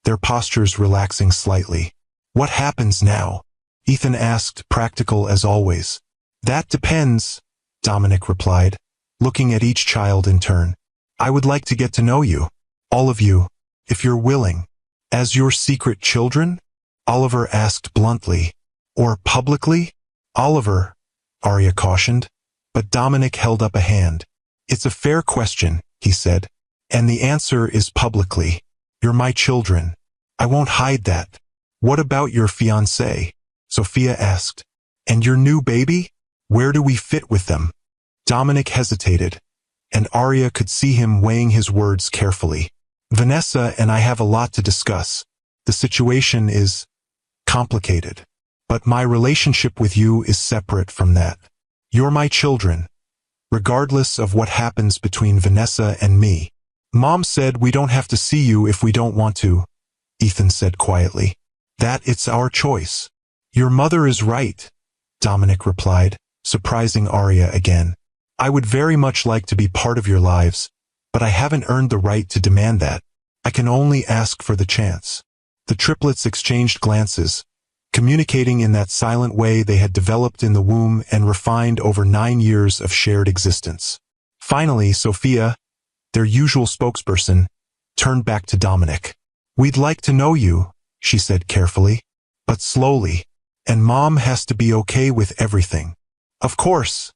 their postures relaxing slightly. What happens now? Ethan asked, practical as always. That depends, Dominic replied, looking at each child in turn. I would like to get to know you, all of you, if you're willing. As your secret children? Oliver asked bluntly. Or publicly? Oliver, Arya cautioned, but Dominic held up a hand. It's a fair question, he said. And the answer is publicly. You're my children. I won't hide that. What about your fiancé? Sophia asked. And your new baby? Where do we fit with them? Dominic hesitated, and Arya could see him weighing his words carefully. Vanessa and I have a lot to discuss. The situation is complicated. But my relationship with you is separate from that. You're my children, regardless of what happens between Vanessa and me. Mom said we don't have to see you if we don't want to, Ethan said quietly. That it's our choice. Your mother is right, Dominic replied, surprising Arya again. I would very much like to be part of your lives, but I haven't earned the right to demand that. I can only ask for the chance. The triplets exchanged glances, communicating in that silent way they had developed in the womb and refined over 9 years of shared existence. Finally, Sophia, their usual spokesperson, turned back to Dominic. "We'd like to know you," she said carefully, but slowly, "and Mom has to be okay with everything." "Of course,"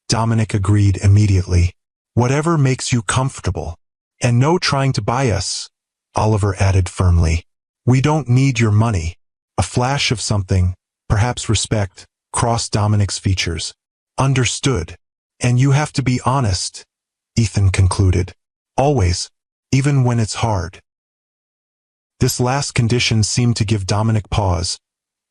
Dominic agreed immediately. "Whatever makes you comfortable. And no trying to buy us," Oliver added firmly. "We don't need your money." A flash of something, perhaps respect, crossed Dominic's features. "Understood. And you have to be honest," Ethan concluded. "Always, even when it's hard." This last condition seemed to give Dominic pause,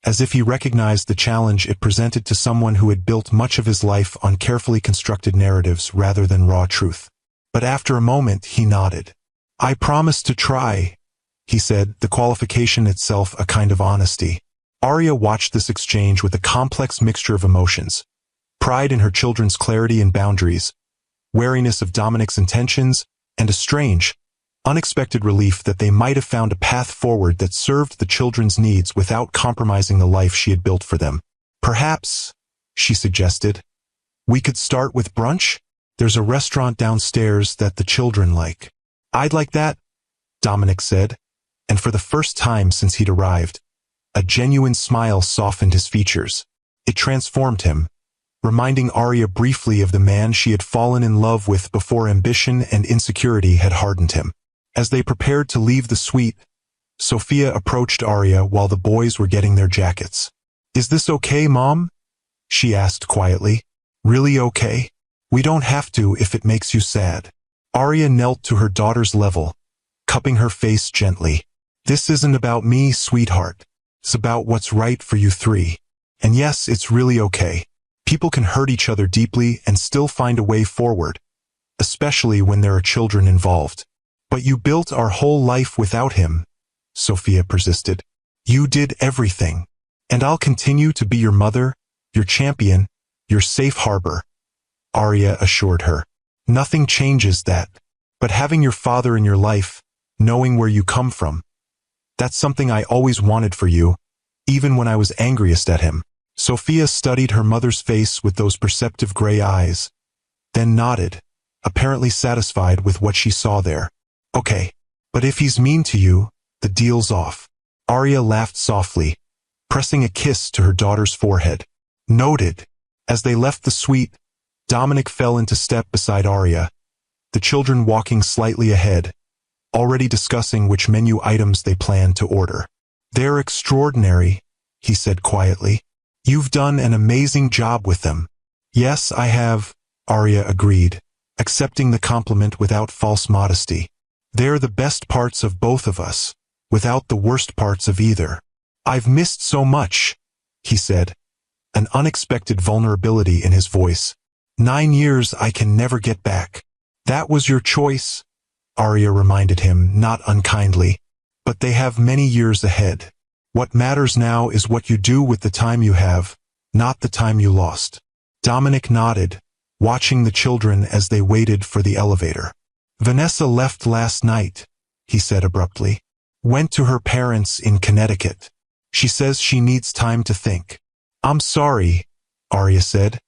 as if he recognized the challenge it presented to someone who had built much of his life on carefully constructed narratives rather than raw truth. But after a moment he nodded. "I promise to try," he said, the qualification itself a kind of honesty. Arya watched this exchange with a complex mixture of emotions: pride in her children's clarity and boundaries, wariness of Dominic's intentions, and a strange, unexpected relief that they might have found a path forward that served the children's needs without compromising the life she had built for them. "Perhaps," she suggested, "we could start with brunch? There's a restaurant downstairs that the children like." "I'd like that," Dominic said, and for the first time since he'd arrived, a genuine smile softened his features. It transformed him, reminding Arya briefly of the man she had fallen in love with before ambition and insecurity had hardened him. As they prepared to leave the suite, Sophia approached Arya while the boys were getting their jackets. "Is this okay, Mom?" she asked quietly. "Really okay? We don't have to if it makes you sad." Arya knelt to her daughter's level, cupping her face gently. "This isn't about me, sweetheart. It's about what's right for you three. And yes, it's really okay. People can hurt each other deeply and still find a way forward, especially when there are children involved. But you built our whole life without him," Sophia persisted. "You did everything. And I'll continue to be your mother, your champion, your safe harbor," Arya assured her. "Nothing changes that. But having your father in your life, knowing where you come from, that's something I always wanted for you, even when I was angriest at him." Sophia studied her mother's face with those perceptive gray eyes, then nodded, apparently satisfied with what she saw there. "Okay, but if he's mean to you, the deal's off." Arya laughed softly, pressing a kiss to her daughter's forehead. "Noted." As they left the suite, Dominic fell into step beside Arya, the children walking slightly ahead, already discussing which menu items they planned to order. "They're extraordinary," he said quietly. "You've done an amazing job with them." "Yes, I have," Arya agreed, accepting the compliment without false modesty. "They're the best parts of both of us, without the worst parts of either." "I've missed so much," he said, an unexpected vulnerability in his voice. 9 years I can never get back." "That was your choice," Arya reminded him, not unkindly. "But they have many years ahead. What matters now is what you do with the time you have, not the time you lost." Dominic nodded, watching the children as they waited for the elevator. "Vanessa left last night," he said abruptly. "Went to her parents in Connecticut. She says she needs time to think." "I'm sorry," Arya said,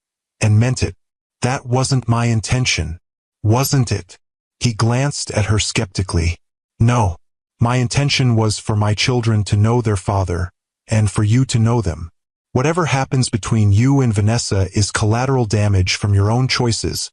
and meant it. "That wasn't my intention." "Wasn't it?" He glanced at her skeptically. "No. My intention was for my children to know their father, and for you to know them. Whatever happens between you and Vanessa is collateral damage from your own choices,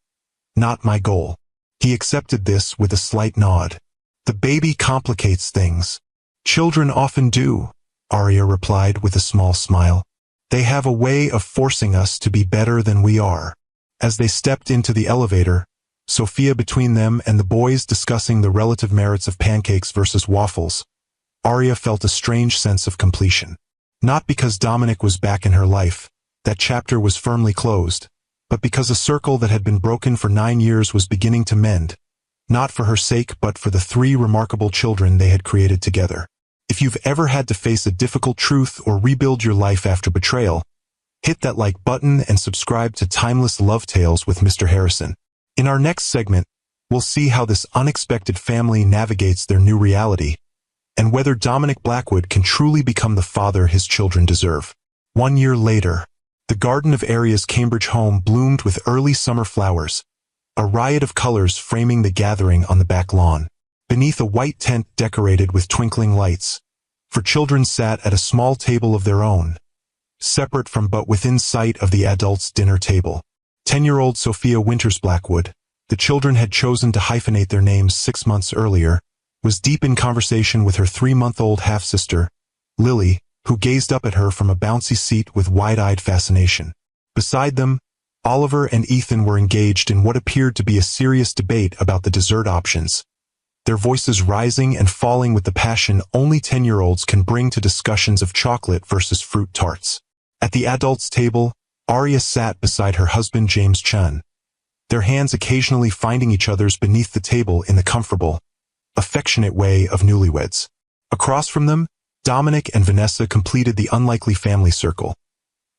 not my goal." He accepted this with a slight nod. "The baby complicates things." "Children often do," Arya replied with a small smile. "They have a way of forcing us to be better than we are." As they stepped into the elevator, Sophia between them and the boys discussing the relative merits of pancakes versus waffles, Arya felt a strange sense of completion. Not because Dominic was back in her life, that chapter was firmly closed, but because a circle that had been broken for 9 years was beginning to mend, not for her sake but for the 3 remarkable children they had created together. If you've ever had to face a difficult truth or rebuild your life after betrayal, hit that like button and subscribe to Timeless Love Tales with Mr. Harrison. In our next segment, we'll see how this unexpected family navigates their new reality, and whether Dominic Blackwood can truly become the father his children deserve. 1 year later, the garden of Aria's Cambridge home bloomed with early summer flowers, a riot of colors framing the gathering on the back lawn. Beneath a white tent decorated with twinkling lights, for children sat at a small table of their own, separate from but within sight of the adults' dinner table. 10-year-old Sophia Winters Blackwood, the children had chosen to hyphenate their names 6 months earlier, was deep in conversation with her 3-month-old half-sister, Lily, who gazed up at her from a bouncy seat with wide-eyed fascination. Beside them, Oliver and Ethan were engaged in what appeared to be a serious debate about the dessert options, their voices rising and falling with the passion only 10-year-olds can bring to discussions of chocolate versus fruit tarts. At the adults' table, Aria sat beside her husband James Chun, their hands occasionally finding each other's beneath the table in the comfortable, affectionate way of newlyweds. Across from them, Dominic and Vanessa completed the unlikely family circle,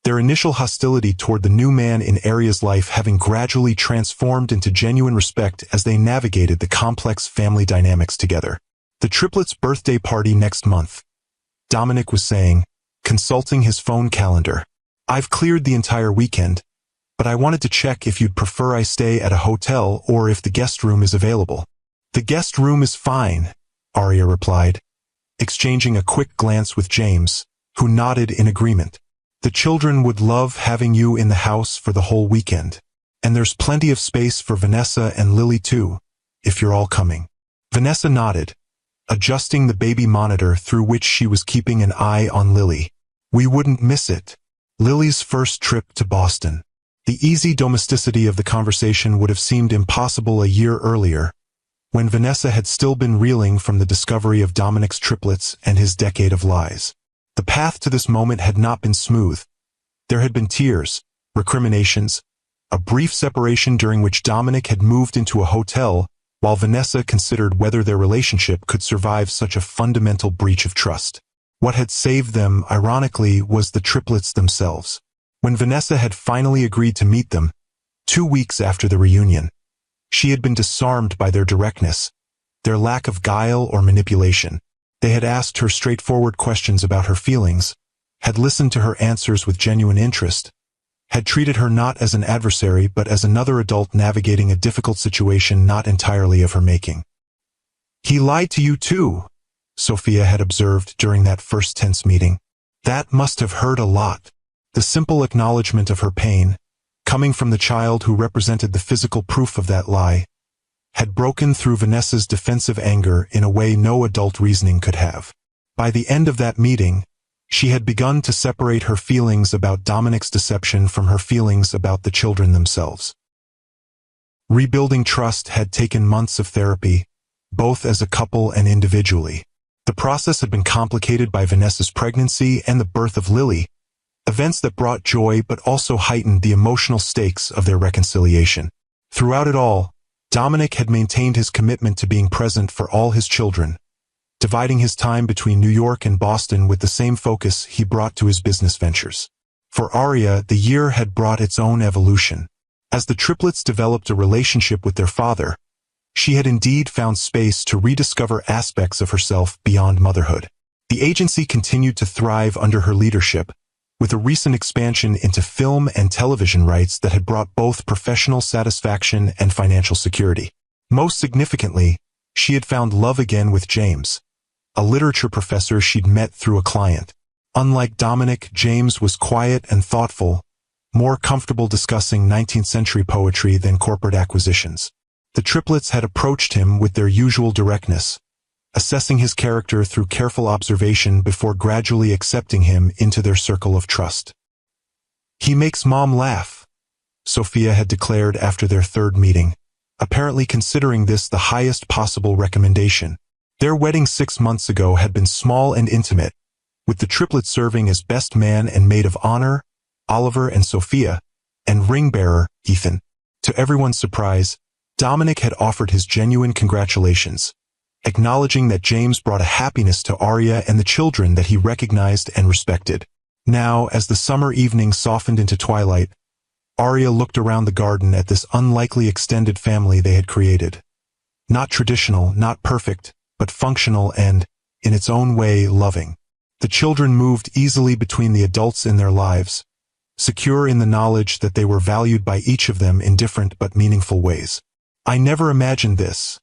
their initial hostility toward the new man in Aria's life having gradually transformed into genuine respect as they navigated the complex family dynamics together. The triplets' birthday party next month, Dominic was saying, consulting his phone calendar. I've cleared the entire weekend, but I wanted to check if you'd prefer I stay at a hotel or if the guest room is available. The guest room is fine, Aria replied, exchanging a quick glance with James, who nodded in agreement. The children would love having you in the house for the whole weekend. And there's plenty of space for Vanessa and Lily too, if you're all coming. Vanessa nodded, adjusting the baby monitor through which she was keeping an eye on Lily. We wouldn't miss it. Lily's first trip to Boston. The easy domesticity of the conversation would have seemed impossible a year earlier, when Vanessa had still been reeling from the discovery of Dominic's triplets and his decade of lies. The path to this moment had not been smooth. There had been tears, recriminations, a brief separation during which Dominic had moved into a hotel while Vanessa considered whether their relationship could survive such a fundamental breach of trust. What had saved them, ironically, was the triplets themselves. When Vanessa had finally agreed to meet them, 2 weeks after the reunion, she had been disarmed by their directness, their lack of guile or manipulation. They had asked her straightforward questions about her feelings, had listened to her answers with genuine interest, had treated her not as an adversary but as another adult navigating a difficult situation not entirely of her making. He lied to you too, Sophia had observed during that first tense meeting. That must have hurt a lot. The simple acknowledgement of her pain, coming from the child who represented the physical proof of that lie, had broken through Vanessa's defensive anger in a way no adult reasoning could have. By the end of that meeting, she had begun to separate her feelings about Dominic's deception from her feelings about the children themselves. Rebuilding trust had taken months of therapy, both as a couple and individually. The process had been complicated by Vanessa's pregnancy and the birth of Lily, events that brought joy but also heightened the emotional stakes of their reconciliation. Throughout it all, Dominic had maintained his commitment to being present for all his children, dividing his time between New York and Boston with the same focus he brought to his business ventures. For Aria, the year had brought its own evolution. As the triplets developed a relationship with their father, she had indeed found space to rediscover aspects of herself beyond motherhood. The agency continued to thrive under her leadership, with a recent expansion into film and television rights that had brought both professional satisfaction and financial security. Most significantly, she had found love again with James, a literature professor she'd met through a client. Unlike Dominic, James was quiet and thoughtful, more comfortable discussing 19th century poetry than corporate acquisitions. The triplets had approached him with their usual directness, assessing his character through careful observation before gradually accepting him into their circle of trust. He makes Mom laugh, Sophia had declared after their third meeting, apparently considering this the highest possible recommendation. Their wedding 6 months ago had been small and intimate, with the triplets serving as best man and maid of honor, Oliver and Sophia, and ring-bearer, Ethan. To everyone's surprise, Dominic had offered his genuine congratulations, acknowledging that James brought a happiness to Aria and the children that he recognized and respected. Now, as the summer evening softened into twilight, Aria looked around the garden at this unlikely extended family they had created. Not traditional, not perfect, but functional and, in its own way loving. The children moved easily between the adults in their lives, secure in the knowledge that they were valued by each of them in different but meaningful ways. "I never imagined this,"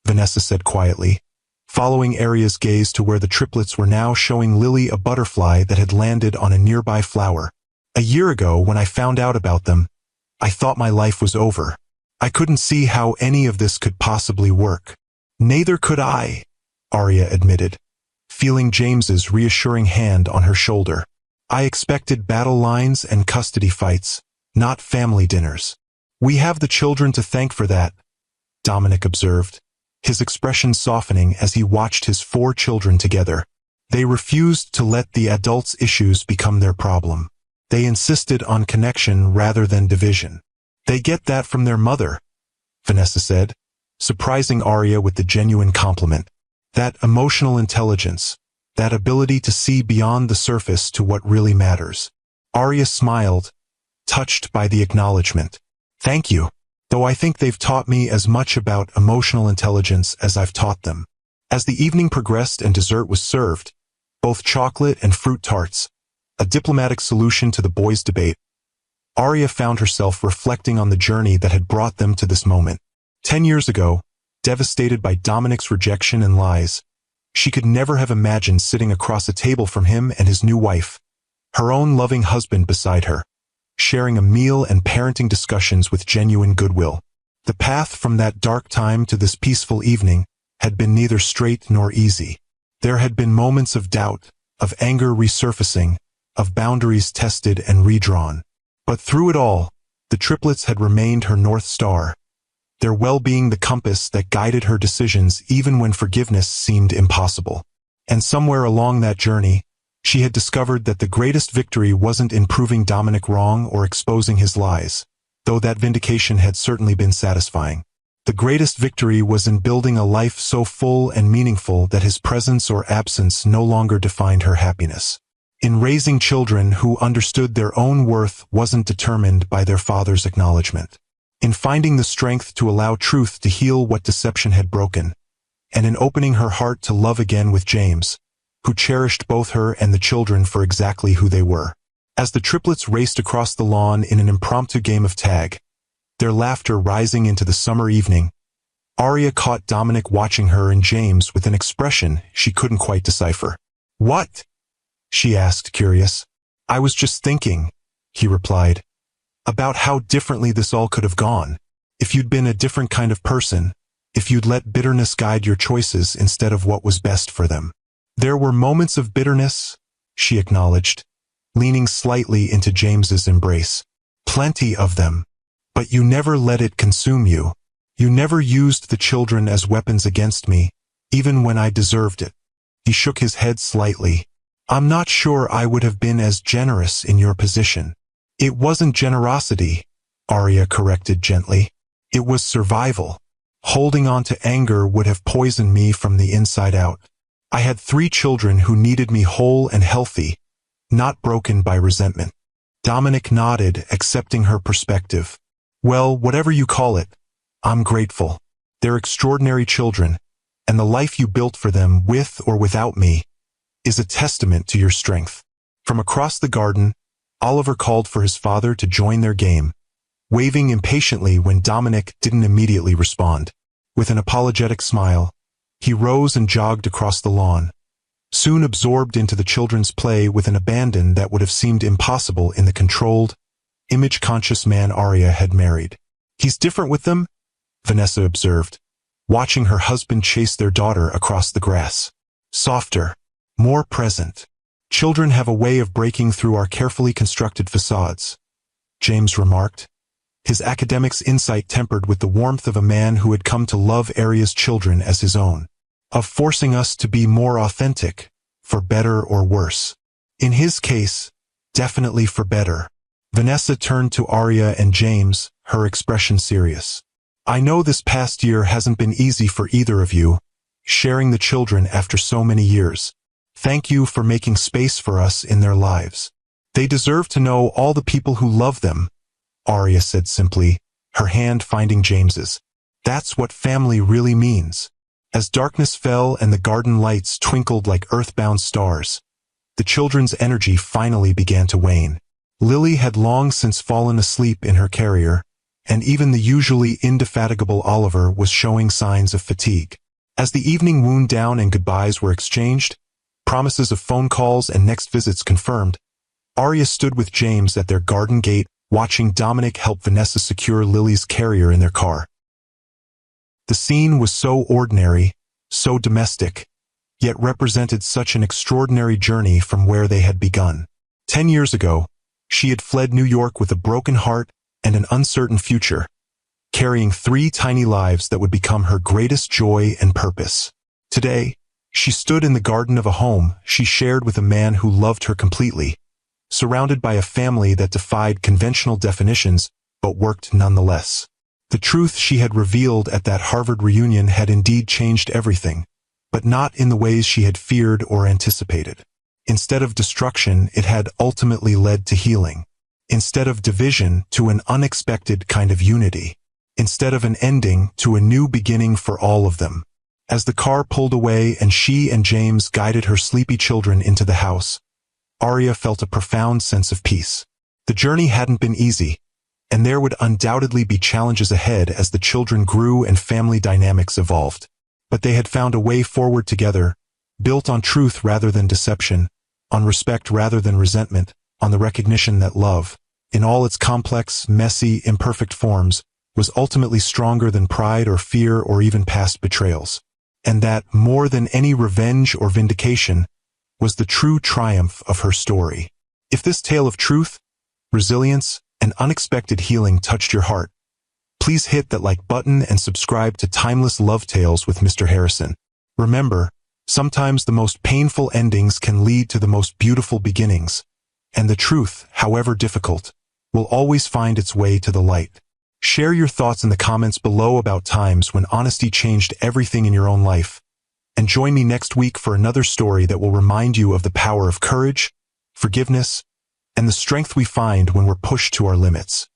Vanessa said quietly, following Arya's gaze to where the triplets were now showing Lily a butterfly that had landed on a nearby flower. "A year ago, when I found out about them, I thought my life was over. I couldn't see how any of this could possibly work." "Neither could I," Arya admitted, feeling James's reassuring hand on her shoulder. "I expected battle lines and custody fights, not family dinners." "We have the children to thank for that," Dominic observed, his expression softening as he watched his 4 children together. They refused to let the adults' issues become their problem. They insisted on connection rather than division. "They get that from their mother," Vanessa said, surprising Arya with the genuine compliment. "That emotional intelligence, that ability to see beyond the surface to what really matters." Arya smiled, touched by the acknowledgement. "Thank you, though I think they've taught me as much about emotional intelligence as I've taught them." As the evening progressed and dessert was served, both chocolate and fruit tarts, a diplomatic solution to the boys' debate, Arya found herself reflecting on the journey that had brought them to this moment. 10 years ago, devastated by Dominic's rejection and lies, she could never have imagined sitting across a table from him and his new wife, her own loving husband beside her, sharing a meal and parenting discussions with genuine goodwill. The path from that dark time to this peaceful evening had been neither straight nor easy. There had been moments of doubt, of anger resurfacing, of boundaries tested and redrawn. But through it all, the triplets had remained her North Star, their well-being the compass that guided her decisions even when forgiveness seemed impossible. And somewhere along that journey, she had discovered that the greatest victory wasn't in proving Dominic wrong or exposing his lies, though that vindication had certainly been satisfying. The greatest victory was in building a life so full and meaningful that his presence or absence no longer defined her happiness. In raising children who understood their own worth wasn't determined by their father's acknowledgement. In finding the strength to allow truth to heal what deception had broken, and in opening her heart to love again with James, who cherished both her and the children for exactly who they were. As the triplets raced across the lawn in an impromptu game of tag, their laughter rising into the summer evening, Arya caught Dominic watching her and James with an expression she couldn't quite decipher. "What?" she asked, curious. "I was just thinking," he replied, "about how differently this all could have gone, if you'd been a different kind of person, if you'd let bitterness guide your choices instead of what was best for them." "There were moments of bitterness," she acknowledged, leaning slightly into James's embrace. "Plenty of them. But you never let it consume you. You never used the children as weapons against me, even when I deserved it." He shook his head slightly. "I'm not sure I would have been as generous in your position." "It wasn't generosity," Arya corrected gently. "It was survival. Holding on to anger would have poisoned me from the inside out. I had 3 children who needed me whole and healthy, not broken by resentment." Dominic nodded, accepting her perspective. "Well, whatever you call it, I'm grateful. They're extraordinary children, and the life you built for them with or without me is a testament to your strength." From across the garden, Oliver called for his father to join their game, waving impatiently when Dominic didn't immediately respond. With an apologetic smile, he rose and jogged across the lawn, soon absorbed into the children's play with an abandon that would have seemed impossible in the controlled, image-conscious man Arya had married. "He's different with them," Vanessa observed, watching her husband chase their daughter across the grass. "Softer, more present. Children have a way of breaking through our carefully constructed facades," James remarked, his academic's insight tempered with the warmth of a man who had come to love Arya's children as his own. "Of forcing us to be more authentic, for better or worse. In his case, definitely for better." Vanessa turned to Arya and James, her expression serious. "I know this past year hasn't been easy for either of you, sharing the children after so many years. Thank you for making space for us in their lives. They deserve to know all the people who love them," Arya said simply, her hand finding James's. "That's what family really means. As darkness fell and the garden lights twinkled like earthbound stars, the children's energy finally began to wane. Lily had long since fallen asleep in her carrier, and even the usually indefatigable Oliver was showing signs of fatigue. As the evening wound down and goodbyes were exchanged, promises of phone calls and next visits confirmed, Arya stood with James at their garden gate, watching Dominic help Vanessa secure Lily's carrier in their car. The scene was so ordinary, so domestic, yet represented such an extraordinary journey from where they had begun. 10 years ago, she had fled New York with a broken heart and an uncertain future, carrying 3 tiny lives that would become her greatest joy and purpose. Today, she stood in the garden of a home she shared with a man who loved her completely, surrounded by a family that defied conventional definitions but worked nonetheless. The truth she had revealed at that Harvard reunion had indeed changed everything, but not in the ways she had feared or anticipated. Instead of destruction, it had ultimately led to healing. Instead of division, to an unexpected kind of unity. Instead of an ending, to a new beginning for all of them. As the car pulled away and she and James guided her sleepy children into the house, Arya felt a profound sense of peace. The journey hadn't been easy, and there would undoubtedly be challenges ahead as the children grew and family dynamics evolved. But they had found a way forward together, built on truth rather than deception, on respect rather than resentment, on the recognition that love, in all its complex, messy, imperfect forms, was ultimately stronger than pride or fear or even past betrayals. And that, more than any revenge or vindication, was the true triumph of her story. If this tale of truth, resilience, and unexpected healing touched your heart, please hit that like button and subscribe to Timeless Love Tales with Mr. Harrison. Remember, sometimes the most painful endings can lead to the most beautiful beginnings, and the truth, however difficult, will always find its way to the light. Share your thoughts in the comments below about times when honesty changed everything in your own life, and join me next week for another story that will remind you of the power of courage, forgiveness, and the strength we find when we're pushed to our limits.